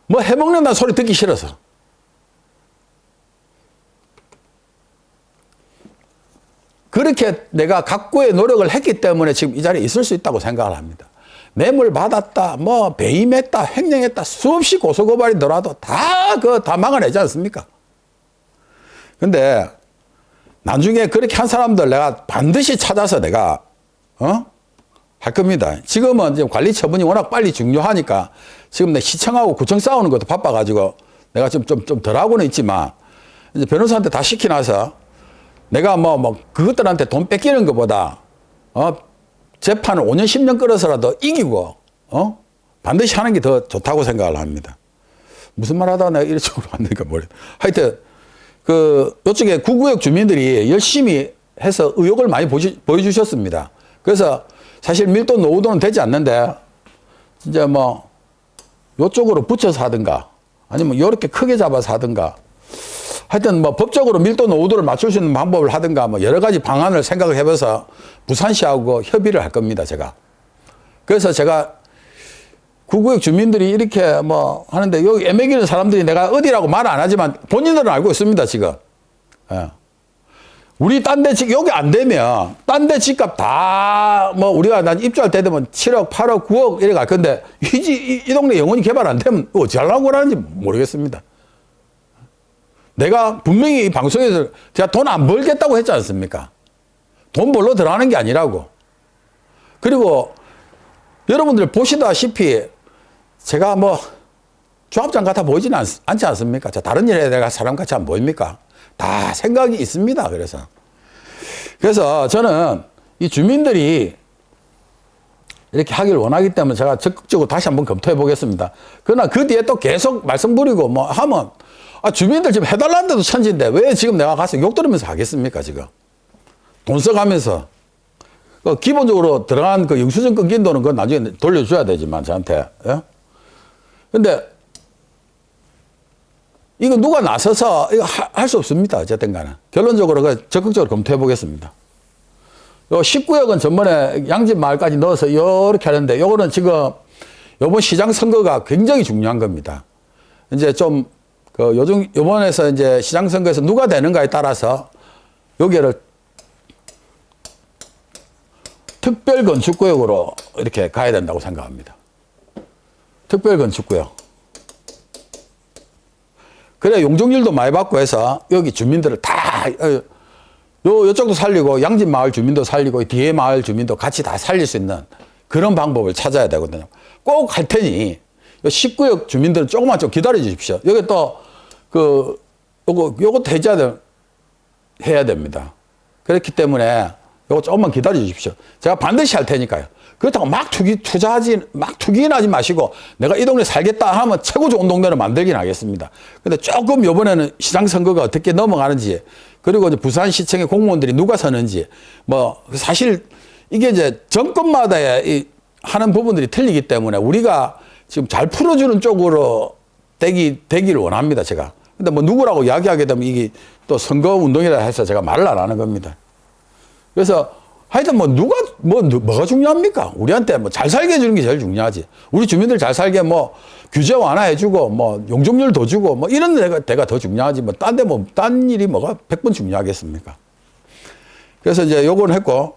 뭐 해먹는다는 소리 듣기 싫어서. 그렇게 내가 각고의 노력을 했기 때문에 지금 이 자리에 있을 수 있다고 생각을 합니다. 뇌물 받았다, 뭐 배임했다, 횡령했다 수없이 고소고발이더라도 다 막아내지 않습니까? 근데 나중에 그렇게 한 사람들 내가 반드시 찾아서 내가 할 겁니다. 지금은 지금 관리 처분이 워낙 빨리 중요하니까 지금 내 시청하고 구청 싸우는 것도 바빠가지고 내가 좀 덜 하고는 있지만 이제 변호사한테 다 시키나서 내가 뭐 그것들한테 돈 뺏기는 것보다 재판을 5년 10년 끌어서라도 이기고 반드시 하는 게 더 좋다고 생각을 합니다. 무슨 말 하다가 내가 이런 쪽으로 왔는가 모르겠다. 하여튼 이쪽에 구구역 주민들이 열심히 해서 의욕을 많이 보여주셨습니다. 그래서 사실 밀도 노후도는 되지 않는데 진짜 뭐 요쪽으로 붙여서 하든가 아니면 요렇게 크게 잡아서 하든가 하여튼 뭐 법적으로 밀도 노후도를 맞출 수 있는 방법을 하든가 뭐 여러 가지 방안을 생각을 해봐서 부산시하고 협의를 할 겁니다, 제가. 그래서 제가 구구역 주민들이 이렇게 뭐 하는데 여기 애매기는 사람들이 내가 어디라고 말 안 하지만 본인들은 알고 있습니다, 지금. 예. 우리 딴 데 여기 안 되면 딴 데 집값 다 뭐 우리가 난 입주할 때 되면 7억, 8억, 9억 이래 갈 건데 이 동네 영원히 개발 안 되면 어찌 하려고 하는지 모르겠습니다. 내가 분명히 이 방송에서 제가 돈 안 벌겠다고 했지 않습니까? 돈 벌러 들어가는 게 아니라고. 그리고 여러분들 보시다시피 제가 뭐 조합장 같아 보이지는 않지 않습니까? 다른 일에 내가 사람같이 안 보입니까? 다 생각이 있습니다. 그래서 저는 이 주민들이 이렇게 하길 원하기 때문에 제가 적극적으로 다시 한번 검토해 보겠습니다. 그러나 그 뒤에 또 계속 말씀드리고 뭐 하면 주민들 지금 해달라는데도 천지인데 왜 지금 내가 가서 욕 들으면서 하겠습니까, 지금? 돈 써가면서. 기본적으로 들어간 그 영수증 끊긴 돈은 그건 나중에 돌려줘야 되지만, 저한테. 예? 근데, 이거 누가 나서서 이거 할 수 없습니다. 어쨌든 간에. 결론적으로 적극적으로 검토해 보겠습니다. 요 19억은 전번에 양집 마을까지 넣어서 이렇게 하는데, 요거는 지금 요번 시장 선거가 굉장히 중요한 겁니다. 이제 좀, 요번에서 이제 시장 선거에서 누가 되는가에 따라서 여기를 특별 건축구역으로 이렇게 가야 된다고 생각합니다. 특별 건축구역. 그래 용적률도 많이 받고 해서 여기 주민들을 다 요쪽도 살리고 양집 마을 주민도 살리고 뒤에 마을 주민도 같이 다 살릴 수 있는 그런 방법을 찾아야 되거든요. 꼭 할 테니 19역 주민들은 조금만 좀 기다려 주십시오. 여기 또 요것도 해야 됩니다. 그렇기 때문에 요거 조금만 기다려 주십시오. 제가 반드시 할 테니까요. 그렇다고 막 투기는 하지 마시고 내가 이 동네 살겠다 하면 최고 좋은 동네를 만들긴 하겠습니다. 근데 조금 요번에는 시장 선거가 어떻게 넘어가는지 그리고 이제 부산시청의 공무원들이 누가 서는지 뭐 사실 이게 이제 정권마다 하는 부분들이 틀리기 때문에 우리가 지금 잘 풀어주는 쪽으로 되기를 원합니다, 제가. 근데 뭐 누구라고 이야기하게 되면 이게 또 선거 운동이라 해서 제가 말을 안 하는 겁니다. 그래서 하여튼 뭐가 중요합니까? 우리한테 뭐 잘 살게 해주는 게 제일 중요하지. 우리 주민들 잘 살게 뭐 규제 완화해주고 뭐 용적률 더 주고 뭐 이런 데가 더 중요하지. 뭐 딴 일이 뭐가 100번 중요하겠습니까? 그래서 이제 요건 했고,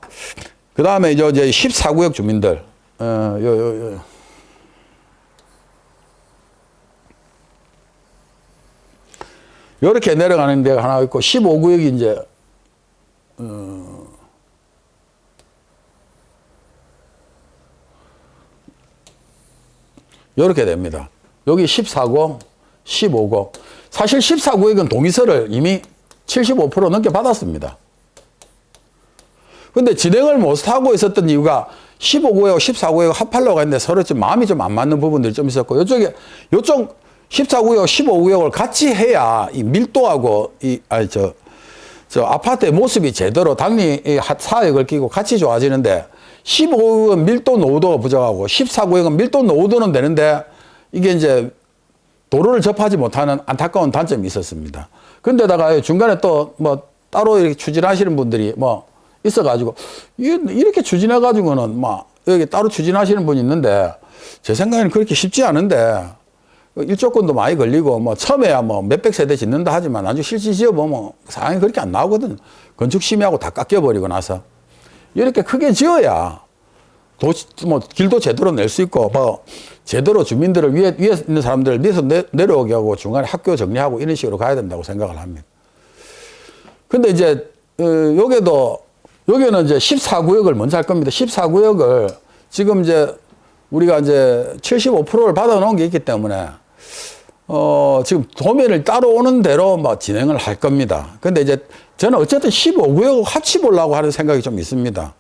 그 다음에 이제 14구역 주민들, 요렇게 내려가는 데가 하나 있고, 15구역이 이제, 요렇게 됩니다. 여기 14구, 15구. 사실 14구역은 동의서를 이미 75% 넘게 받았습니다. 근데 진행을 못하고 있었던 이유가 15구역, 14구역 합하려고 했는데 서로 좀 마음이 좀 안 맞는 부분들이 좀 있었고, 요쪽 14구역, 15구역을 같이 해야 이 밀도하고 저 아파트의 모습이 제대로 당리 사역을 끼고 같이 좋아지는데 15구역은 밀도 노후도가 부족하고 14구역은 밀도 노후도는 되는데 이게 이제 도로를 접하지 못하는 안타까운 단점이 있었습니다. 근데다가 중간에 또 뭐 따로 이렇게 추진하시는 분들이 뭐 있어가지고 이렇게 추진해가지고는 막 여기 따로 추진하시는 분이 있는데 제 생각에는 그렇게 쉽지 않은데 일조권도 많이 걸리고 뭐 처음에야 뭐 몇백 세대 짓는다 하지만 나중에 실질 지어보면 상황이 그렇게 안 나오거든. 건축심의하고 다 깎여버리고 나서 이렇게 크게 지어야 뭐 길도 제대로 낼 수 있고 뭐 제대로 주민들을 위에 있는 사람들을 위에서 내려오게 하고 중간에 학교 정리하고 이런 식으로 가야 된다고 생각을 합니다. 근데 이제 여기는 이제 14구역을 먼저 할 겁니다. 14구역을 지금 이제 우리가 이제 75%를 받아놓은 게 있기 때문에 지금 도면을 따로 오는 대로 뭐 진행을 할 겁니다. 근데 이제 저는 어쨌든 15구역을 같이 보려고 하는 생각이 좀 있습니다.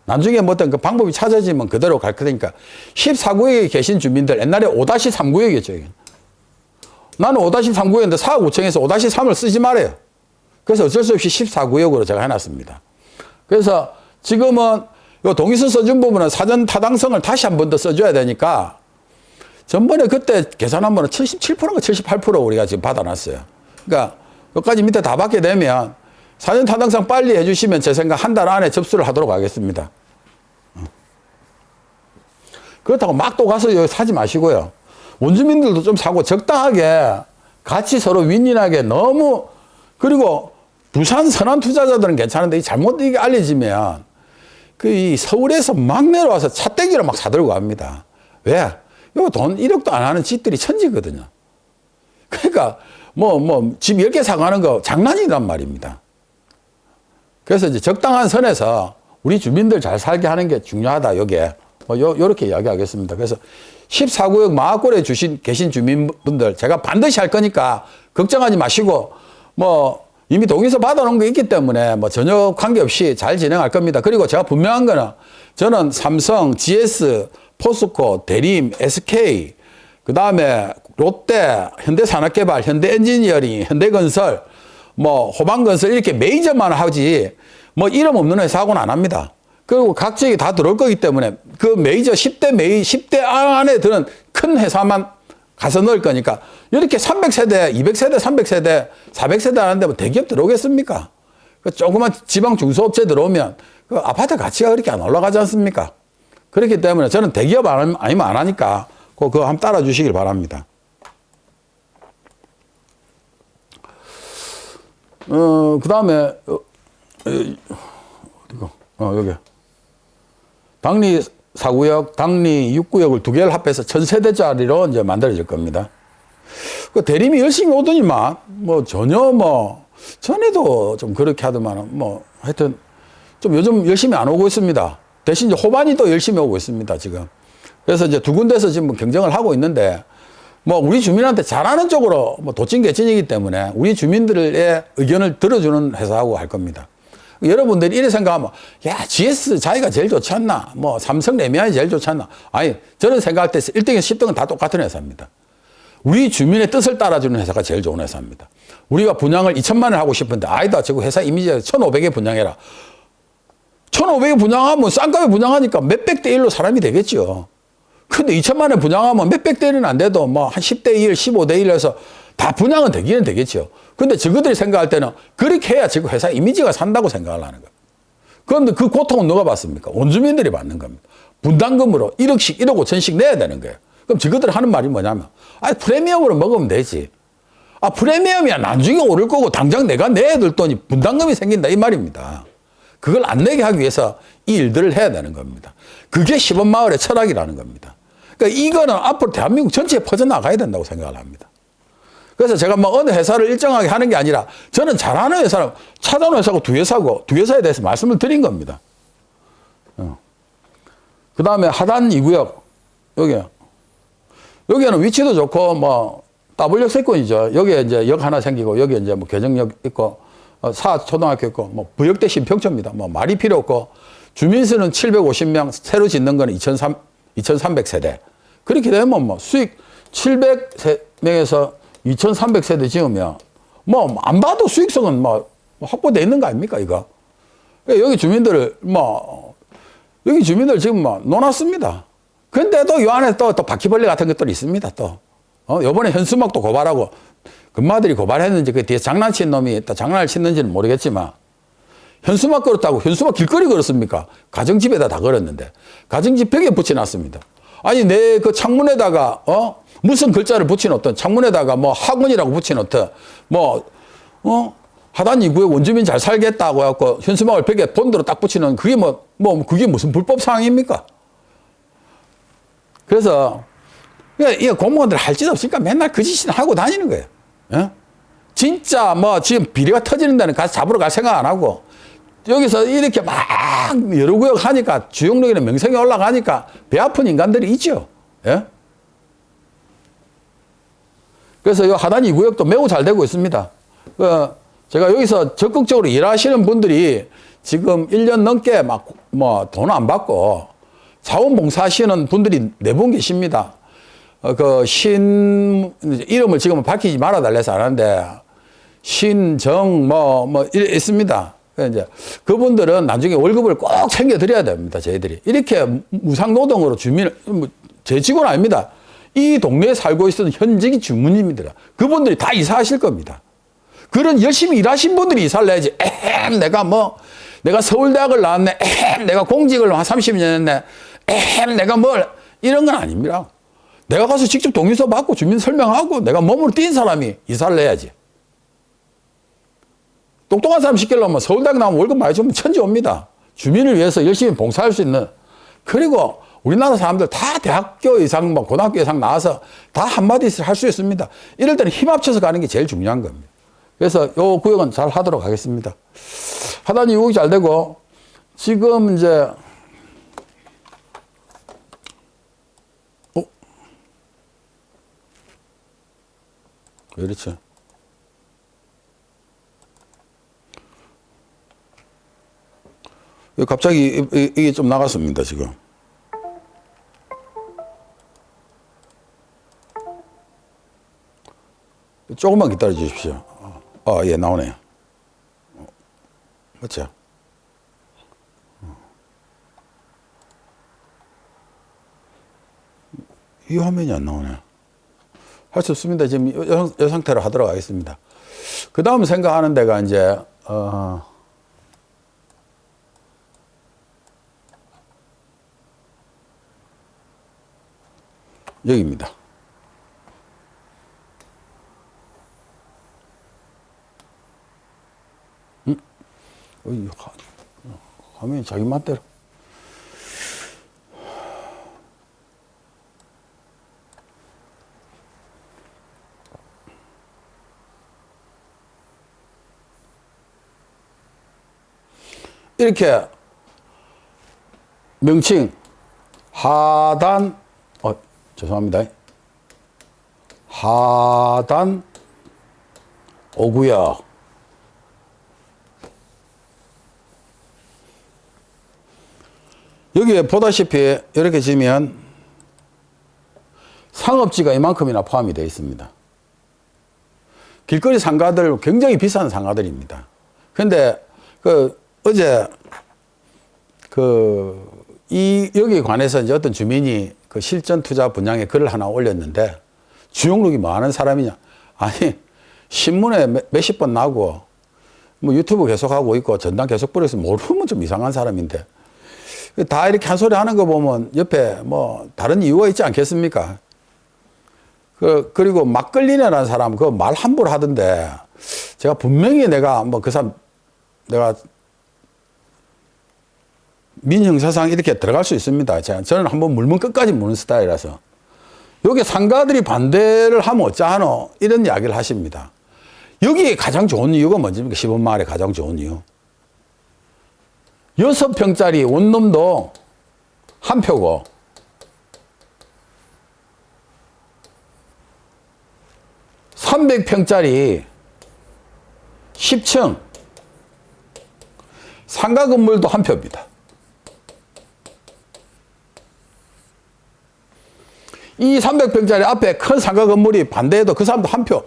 나중에 뭐 어떤 그 방법이 찾아지면 그대로 갈 거니까 14구역에 계신 주민들 옛날에 5-3구역이었죠. 나는 5-3구역인데 사업구청에서 5-3을 쓰지 말아요. 그래서 어쩔 수 없이 14구역으로 제가 해놨습니다. 그래서 지금은 요 동의서 써준 부분은 사전 타당성을 다시 한 번 더 써줘야 되니까 전번에 그때 계산한 거는 77%인가 78% 우리가 지금 받아놨어요. 그러니까 여기까지 밑에 다 받게 되면 사전 타당성 빨리 해주시면 제 생각 한 달 안에 접수를 하도록 하겠습니다. 그렇다고 막 또 가서 여기 사지 마시고요. 원주민들도 좀 사고 적당하게 같이 서로 윈윈하게 너무 그리고 부산 선한 투자자들은 괜찮은데 잘못 이게 알려지면 그 이 서울에서 막 내려와서 차떼기로 막 사들고 갑니다. 왜? 이거 돈 1억도 안 하는 집들이 천지거든요. 그러니까 집 10개 사가는 거 장난이란 말입니다. 그래서 이제 적당한 선에서 우리 주민들 잘 살게 하는 게 중요하다. 요게 요렇게 이야기하겠습니다. 그래서 14구역 마하골에 계신 주민분들 제가 반드시 할 거니까 걱정하지 마시고 이미 동의서 받아놓은 게 있기 때문에 전혀 관계없이 잘 진행할 겁니다. 그리고 제가 분명한 거는 저는 삼성, GS, 포스코, 대림, SK, 그 다음에 롯데, 현대산업개발, 현대엔지니어링, 현대건설, 호방건설 이렇게 메이저만 하지 이름 없는 회사하고는 안 합니다. 그리고 각 지역이 다 들어올 거기 때문에 그 메이저 10대 안에 드는 큰 회사만 가서 넣을 거니까 이렇게 300세대, 200세대, 300세대, 400세대 하는데 대기업 들어오겠습니까? 조그만 지방 중소업체 들어오면 그 아파트 가치가 그렇게 안 올라가지 않습니까? 그렇기 때문에 저는 대기업 아니면 안 하니까 그거 한번 따라 주시길 바랍니다. 그 다음에, 여기. 당리 4구역, 당리 6구역을 2개를 합해서 1000세대짜리로 이제 만들어질 겁니다. 그 대림이 열심히 오더니만, 전혀 전에도 좀 그렇게 하더만, 하여튼, 좀 요즘 열심히 안 오고 있습니다. 대신 이제 호반이 또 열심히 오고 있습니다, 지금. 그래서 이제 2군데서 지금 경쟁을 하고 있는데, 우리 주민한테 잘하는 쪽으로 도찐개찐이기 때문에 우리 주민들의 의견을 들어주는 회사하고 할 겁니다. 여러분들이 이래 생각하면, GS 자기가 제일 좋지 않나? 삼성 레미안이 제일 좋지 않나? 아니, 저는 생각할 때 1등에서 10등은 다 똑같은 회사입니다. 우리 주민의 뜻을 따라주는 회사가 제일 좋은 회사입니다. 우리가 분양을 2천만 원 하고 싶은데, 아니다, 저거 회사 이미지가 1,500에 분양해라. 1,500에 분양하면 싼값에 분양하니까 몇백 대 1로 사람이 되겠죠. 근데 2천만 원 분양하면 몇백 대 1은 안 돼도 한 10대 1, 15대 1 해서 다 분양은 되기는 되겠죠. 근데 저것들이 생각할 때는 그렇게 해야 지금 회사 이미지가 산다고 생각을 하는 거예요. 그런데 그 고통은 누가 받습니까? 원주민들이 받는 겁니다. 분담금으로 1억씩, 1억 5천씩 내야 되는 거예요. 그럼 저것들이 하는 말이 뭐냐면, 프리미엄으로 먹으면 되지. 프리미엄이야 나중에 오를 거고 당장 내가 내야 될 돈이 분담금이 생긴다 이 말입니다. 그걸 안 내게 하기 위해서 이 일들을 해야 되는 겁니다. 그게 시범마을의 철학이라는 겁니다. 그러니까 이거는 앞으로 대한민국 전체에 퍼져나가야 된다고 생각을 합니다. 그래서 제가 어느 회사를 일정하게 하는 게 아니라 저는 잘하는 회사는 찾아오는 회사고 두 회사에 대해서 말씀을 드린 겁니다. 그 다음에 하단 2구역, 여기는 위치도 좋고, 더블역 세권이죠. 여기에 이제 역 하나 생기고, 여기에 이제 개정역 있고, 사초등학교 있고, 부역 대신 평초입니다. 말이 필요 없고, 주민수는 750명, 새로 짓는 거는 2,300세대. 그렇게 되면 수익 700명에서 2,300세대 지으면, 안 봐도 수익성은 확보되어 있는 거 아닙니까, 이거? 여기 주민들, 여기 주민들 지금 놓았습니다. 근데도 이 안에 또 바퀴벌레 같은 것들이 있습니다, 또. 요번에 현수막도 고발하고, 금마들이 고발했는지 그 뒤에 장난친 놈이 장난을 치는지는 모르겠지만, 현수막 걸었다고 현수막 길거리 걸었습니까? 가정집에다 다 걸었는데, 가정집 벽에 붙여놨습니다. 아니, 내 그 창문에다가, 무슨 글자를 붙여놓든, 창문에다가 학원이라고 붙여놓든, 하단 2구역 원주민 잘 살겠다고 해갖고 현수막을 벽에 본드로 딱 붙이는 그게 그게 무슨 불법 사항입니까? 그래서, 이 공무원들 할 짓 없으니까 맨날 그 짓이나 하고 다니는 거예요. 예? 진짜 지금 비리가 터지는 데는 가서 잡으러 갈 생각 안 하고, 여기서 이렇게 막 여러 구역 하니까 주용력이나 명성이 올라가니까 배 아픈 인간들이 있죠. 예? 그래서 이 하단 2구역도 매우 잘 되고 있습니다. 제가 여기서 적극적으로 일하시는 분들이 지금 1년 넘게 돈 안 받고 자원봉사하시는 분들이 4분 계십니다. 이름을 지금은 밝히지 말아 달래서 안 하는데, 신정, 있습니다. 이제 그분들은 나중에 월급을 꼭 챙겨드려야 됩니다, 저희들이. 이렇게 무상노동으로 주민을, 제 직원 아닙니다. 이 동네에 살고 있었던 현직이 주민입니다. 그분들이 다 이사하실 겁니다. 그런 열심히 일하신 분들이 이사를 내야지. 내가 서울대학을 나왔네. 내가 공직을 한 30년 했네. 내가 이런 건 아닙니다. 내가 가서 직접 동의서 받고 주민 설명하고 내가 몸으로 뛴 사람이 이사를 내야지. 똑똑한 사람 시키려면 서울대학 나오면 월급 많이 주면 천지 옵니다. 주민을 위해서 열심히 봉사할 수 있는. 그리고 우리나라 사람들 다 대학교 이상, 고등학교 이상 나와서 다 한마디씩 할 수 있습니다. 이럴 때는 힘 합쳐서 가는 게 제일 중요한 겁니다. 그래서 요 구역은 잘 하도록 하겠습니다. 하단이 유곡이 잘 되고, 지금 이제, 왜 이렇지? 갑자기 이게 좀 나갔습니다, 지금. 조금만 기다려 주십시오. 예, 나오네요. 맞죠? 이 화면이 안 나오네. 할 수 없습니다. 지금 이 상태로 하도록 하겠습니다. 그 다음 생각하는 데가 이제, 여기입니다. 화면이 자기 맛대로. 이렇게 명칭 하단 죄송합니다. 하단 5구역 여기에 보다시피 이렇게 지면 상업지가 이만큼이나 포함이 되어 있습니다. 길거리 상가들 굉장히 비싼 상가들입니다. 근데 어제 여기에 관해서 이제 어떤 주민이 그 실전 투자 분양에 글을 하나 올렸는데 주용록이 뭐 하는 사람이냐? 아니 신문에 몇십 번 나고 뭐 유튜브 계속하고 있고 전당 계속 뿌려서 모르면 좀 이상한 사람인데 다 이렇게 한 소리 하는 거 보면 옆에 뭐 다른 이유가 있지 않겠습니까? 그리고 막걸리네라는 사람 그 말 함부로 하던데 제가 분명히 내가 그 사람 내가 민형사상 이렇게 들어갈 수 있습니다. 저는 한번 물면 끝까지 무는 스타일이라서 여기 상가들이 반대를 하면 어쩌하노 이런 이야기를 하십니다. 여기 가장 좋은 이유가 뭔지입니까? 시범마을에 가장 좋은 이유. 6평짜리 원룸도 한 표고 300평짜리 10층 상가 건물도 한 표입니다. 이 300평짜리 앞에 큰 상가 건물이 반대해도 그 사람도 한 표. 요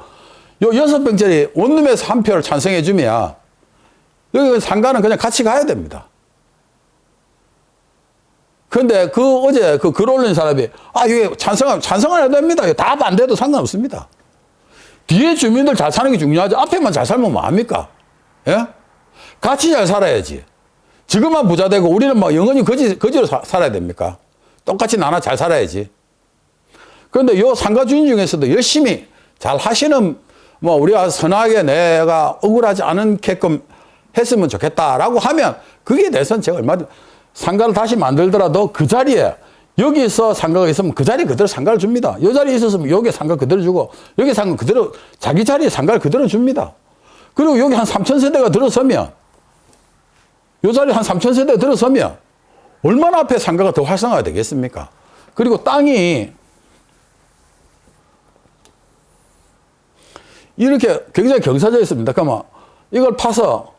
6평짜리 원룸에서 한 표를 찬성해 주면 여기 상가는 그냥 같이 가야 됩니다. 그런데 어제 글 올린 사람이 이게 찬성을 해야 됩니다. 다 반대해도 상관없습니다. 뒤에 주민들 잘 사는 게 중요하죠. 앞에만 잘 살면 뭐합니까? 예? 같이 잘 살아야지. 지금만 부자 되고 우리는 막 영원히 거지로 살아야 됩니까? 똑같이 나눠 잘 살아야지. 그런데 요 상가 주인 중에서도 열심히 잘 하시는 우리가 선하게 내가 억울하지 않게끔 했으면 좋겠다라고 하면 그게 대해서는 제가 얼마든지 상가를 다시 만들더라도 그 자리에 여기서 상가가 있으면 그 자리 그대로 상가를 줍니다. 이 자리에 있었으면 여기 상가 그대로 주고 여기 상가 그대로 자기 자리에 상가를 그대로 줍니다. 그리고 여기 한 3,000세대가 들어서면 이 자리에 한 3,000세대가 들어서면 얼마나 앞에 상가가 더 활성화가 되겠습니까? 그리고 땅이 이렇게 굉장히 경사져 있습니다. 그러면 이걸 파서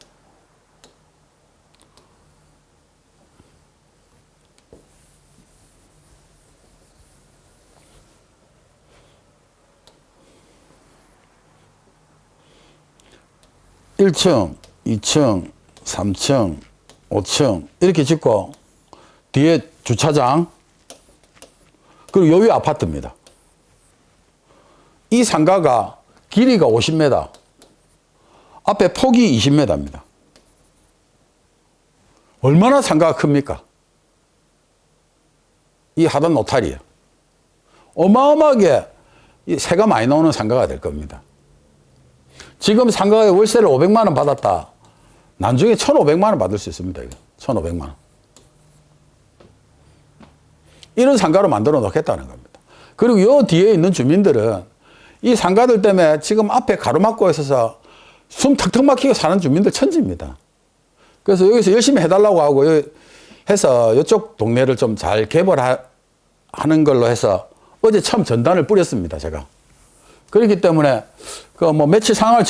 일 층, 2층, 3층, 5층 이렇게 짓고 뒤에 주차장 그리고 여기 아파트입니다. 이 상가가 길이가 50m, 앞에 폭이 20m입니다. 얼마나 상가가 큽니까? 이 하단 노탈이에요. 어마어마하게 세가 많이 나오는 상가가 될 겁니다. 지금 상가에 월세를 500만 원 받았다. 나중에 1,500만 원 받을 수 있습니다. 1,500만 원. 이런 상가로 만들어 놓겠다는 겁니다. 그리고 요 뒤에 있는 주민들은 이 상가들 때문에 지금 앞에 가로막고 있어서 숨 턱턱 막히게 사는 주민들 천지입니다. 그래서 여기서 열심히 해달라고 하고 해서 이쪽 동네를 좀 잘 개발하는 걸로 해서 어제 처음 전단을 뿌렸습니다, 제가. 그렇기 때문에 그 뭐 며칠 상황을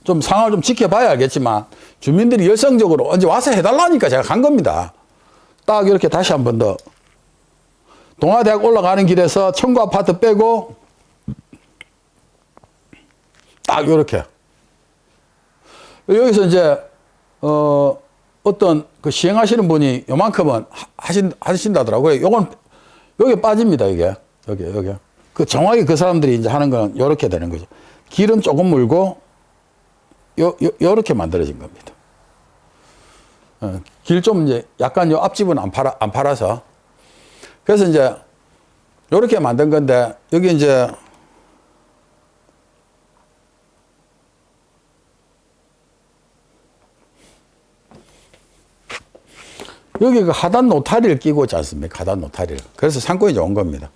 좀 지켜봐야 알겠지만 주민들이 열성적으로 언제 와서 해달라니까 제가 간 겁니다. 딱 이렇게 다시 한 번 더 동아대학 올라가는 길에서 청구 아파트 빼고 딱 이렇게 여기서 이제 어떤 그 시행하시는 분이 요만큼은 하신다더라고요. 요건 여기 빠집니다. 이게 여기 그 정확히 그 사람들이 이제 하는 건 요렇게 되는 거죠. 길은 조금 물고 요렇게 만들어진 겁니다. 길 좀 이제 약간 요 앞집은 안 팔아서 그래서 이제 요렇게 만든 건데 여기 이제 여기 그 하단 노타리를 끼고 있지 않습니까? 하단 노타리를. 그래서 상권이 좋은 겁니다.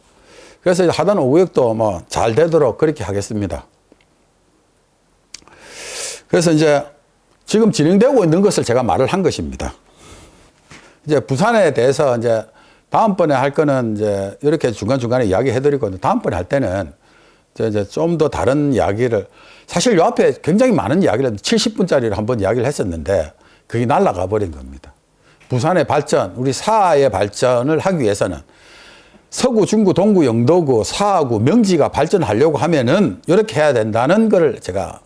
그래서 이제 하단 5구역도 뭐 잘 되도록 그렇게 하겠습니다. 그래서 이제 지금 진행되고 있는 것을 제가 말을 한 것입니다. 이제 부산에 대해서 이제 다음번에 할 거는 이제 이렇게 중간중간에 이야기 해드리고 다음번에 할 때는 이제 좀 더 다른 이야기를 사실 요 앞에 굉장히 많은 이야기를 70분짜리를 한번 이야기를 했었는데 그게 날아가 버린 겁니다. 부산의 발전, 우리 사의 발전을 하기 위해서는 서구, 중구, 동구, 영도구, 사구, 명지가 발전하려고 하면은 이렇게 해야 된다는 걸 제가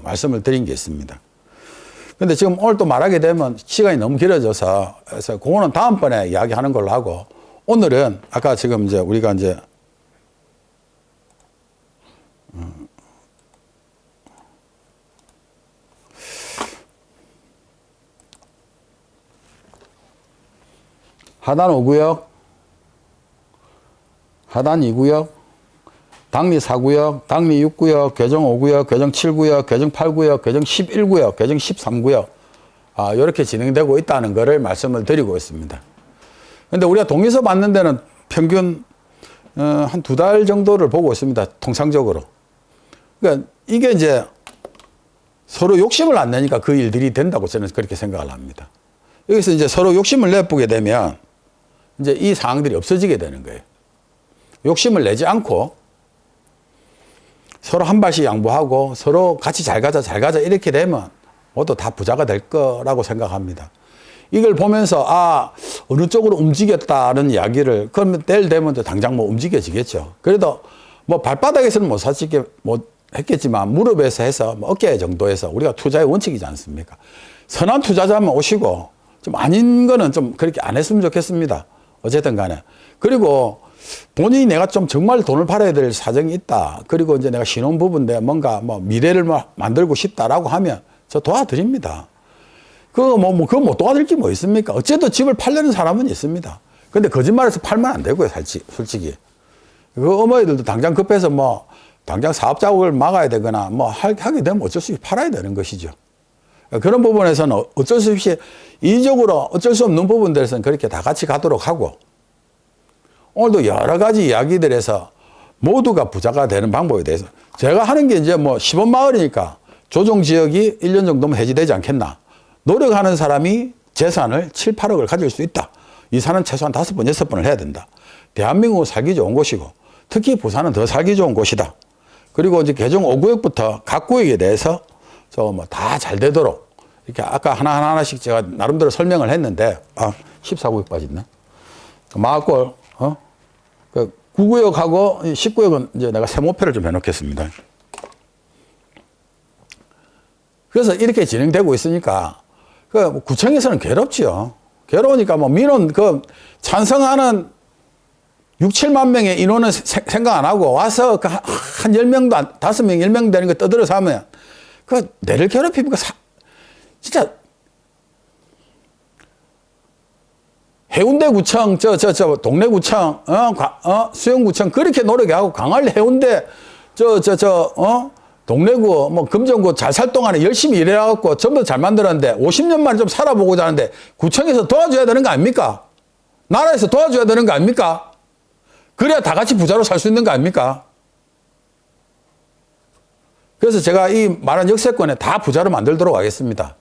말씀을 드린 게 있습니다. 근데 지금 오늘 또 말하게 되면 시간이 너무 길어져서 그래서 그거는 다음번에 이야기하는 걸로 하고 오늘은 아까 지금 이제 우리가 이제 하단 5구역, 하단 2구역, 당리 4구역, 당리 6구역, 개정 5구역, 개정 7구역, 개정 8구역, 개정 11구역, 개정 13구역 이렇게 진행되고 있다는 것을 말씀을 드리고 있습니다. 그런데 우리가 동의서 받는 데는 평균 한 2달 정도를 보고 있습니다. 통상적으로. 그러니까 이게 이제 서로 욕심을 안 내니까 그 일들이 된다고 저는 그렇게 생각을 합니다. 여기서 이제 서로 욕심을 내보게 되면 이제 이 상황들이 없어지게 되는 거예요. 욕심을 내지 않고 서로 한 발씩 양보하고 서로 같이 잘 가자 이렇게 되면 모두 다 부자가 될 거라고 생각합니다. 이걸 보면서 어느 쪽으로 움직였다는 이야기를 그러면 때를 되면 당장 뭐 움직여지겠죠. 그래도 뭐 발바닥에서는 못 했겠지만 무릎에서 해서 뭐 어깨 정도에서 우리가 투자의 원칙이지 않습니까? 선한 투자자만 오시고 좀 아닌 거는 좀 그렇게 안 했으면 좋겠습니다. 어쨌든 간에. 그리고 본인이 내가 좀 정말 돈을 벌어야 될 사정이 있다. 그리고 이제 내가 신혼부부인데 뭔가 뭐 미래를 만들고 싶다라고 하면 저 도와드립니다. 그거 그거 못 도와드릴 게 뭐 있습니까? 어쨌든 집을 팔려는 사람은 있습니다. 근데 거짓말해서 팔면 안 되고요, 솔직히. 그 어머니들도 당장 급해서 당장 사업 자국을 막아야 되거나 하게 되면 어쩔 수 없이 팔아야 되는 것이죠. 그런 부분에서는 어쩔 수 없이 이적으로 어쩔 수 없는 부분들에서는 그렇게 다 같이 가도록 하고 오늘도 여러 가지 이야기들에서 모두가 부자가 되는 방법에 대해서 제가 하는 게 이제 시범마을이니까 조정지역이 1년 정도면 해지되지 않겠나. 노력하는 사람이 재산을 7, 8억을 가질 수 있다. 이사는 최소한 5번, 6번을 해야 된다. 대한민국은 살기 좋은 곳이고 특히 부산은 더 살기 좋은 곳이다. 그리고 이제 개정 5구역부터 각 구역에 대해서 다 잘 되도록 이렇게 아까 하나씩 제가 나름대로 설명을 했는데 14구역 빠졌네. 마을골 그 9구역하고 10구역은 이제 내가 세모표를 좀 해놓겠습니다. 그래서 이렇게 진행되고 있으니까 구청에서는 괴롭지요. 괴로우니까 민원 찬성하는 6, 7만 명의 인원은 생각 안 하고 와서 그 한 10명도 5명, 10명 되는 거 떠들어서 하면 그 내를 괴롭힙니까? 진짜 해운대구청, 동래구청, 수영구청 그렇게 노력하고 강할 해운대, 동래구, 뭐 금정구 잘 살 동안에 열심히 일해갖고 전부 잘 만들었는데 50년 만에 좀 살아보고자 하는데 구청에서 도와줘야 되는 거 아닙니까? 나라에서 도와줘야 되는 거 아닙니까? 그래야 다 같이 부자로 살 수 있는 거 아닙니까? 그래서 제가 이 말한 역세권에 다 부자로 만들도록 하겠습니다.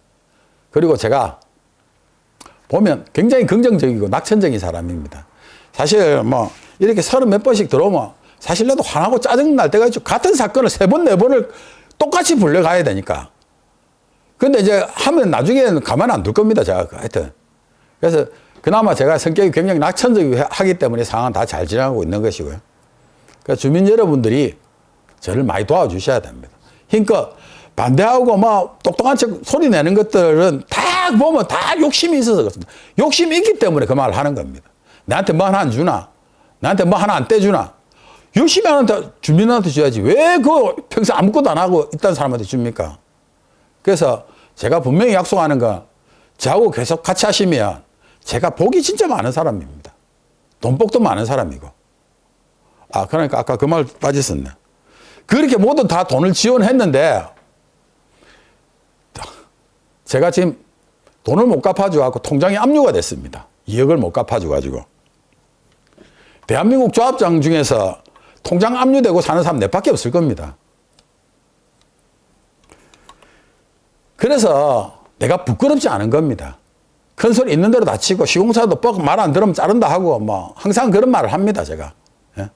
그리고 제가 보면 굉장히 긍정적이고 낙천적인 사람입니다. 사실 뭐 이렇게 30몇 번씩 들어오면 사실 나도 화나고 짜증날 때가 있죠. 같은 사건을 3번, 4번을 똑같이 불려가야 되니까. 근데 이제 하면 나중에는 가만 안 둘 겁니다. 제가 하여튼. 그래서 그나마 제가 성격이 굉장히 낙천적이고 하기 때문에 상황은 다 잘 지나가고 있는 것이고요. 그러니까 주민 여러분들이 저를 많이 도와주셔야 됩니다. 힘껏 반대하고 뭐 똑똑한 척 소리 내는 것들은 다 보면 다 욕심이 있어서 그렇습니다. 욕심이 있기 때문에 그 말을 하는 겁니다. 나한테 뭐 하나 안 주나? 나한테 뭐 하나 안 떼주나? 열심히 하는 주민한테 줘야지. 왜 그 평소 아무것도 안 하고 있다는 사람한테 줍니까? 그래서 제가 분명히 약속하는 건 저하고 계속 같이 하시면 제가 복이 진짜 많은 사람입니다. 돈복도 많은 사람이고. 그러니까 아까 그 말 빠졌었네. 그렇게 모두 다 돈을 지원했는데 제가 지금 돈을 못 갚아줘가지고 통장이 압류가 됐습니다. 2억을 못 갚아줘가지고. 대한민국 조합장 중에서 통장 압류되고 사는 사람 넷밖에 없을 겁니다. 그래서 내가 부끄럽지 않은 겁니다. 큰 소리 있는 대로 다치고 시공사도 말 안 들으면 자른다 하고 뭐 항상 그런 말을 합니다. 제가. 예?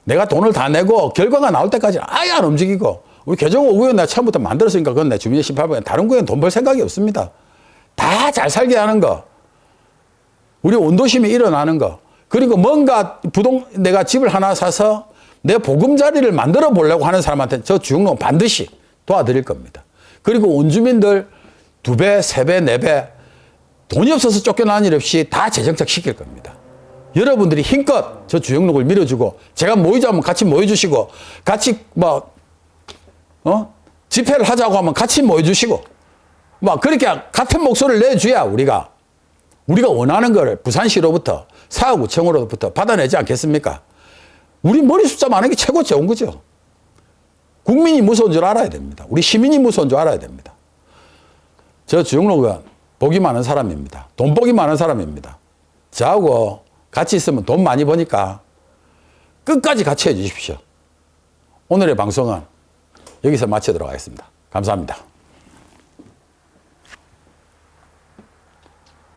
내가 돈을 다 내고 결과가 나올 때까지는 아예 안 움직이고 우리 개정호구역 내가 처음부터 만들었으니까 그건 내 주민의 18번 다른 구역은 돈 벌 생각이 없습니다. 다 잘 살게 하는 거. 우리 원도심이 일어나는 거. 그리고 뭔가 내가 집을 하나 사서 내 보금자리를 만들어 보려고 하는 사람한테 저 주택농 반드시 도와드릴 겁니다. 그리고 원주민들 2배, 3배, 4배 돈이 없어서 쫓겨나는 일 없이 다 재정착 시킬 겁니다. 여러분들이 힘껏 저 주택농을 밀어주고 제가 모이자면 같이 모여주시고 같이 집회를 하자고 하면 같이 모여주시고 그렇게 같은 목소리를 내줘야 우리가 원하는 거를 부산시로부터 사구청으로부터 받아내지 않겠습니까? 우리 머리 숫자 많은 게 최고 좋은 거죠. 국민이 무서운 줄 알아야 됩니다. 우리 시민이 무서운 줄 알아야 됩니다. 저 주영록은 복이 많은 사람입니다. 돈복이 많은 사람입니다. 저하고 같이 있으면 돈 많이 버니까 끝까지 같이 해주십시오. 오늘의 방송은 여기서 마치도록 하겠습니다. 감사합니다.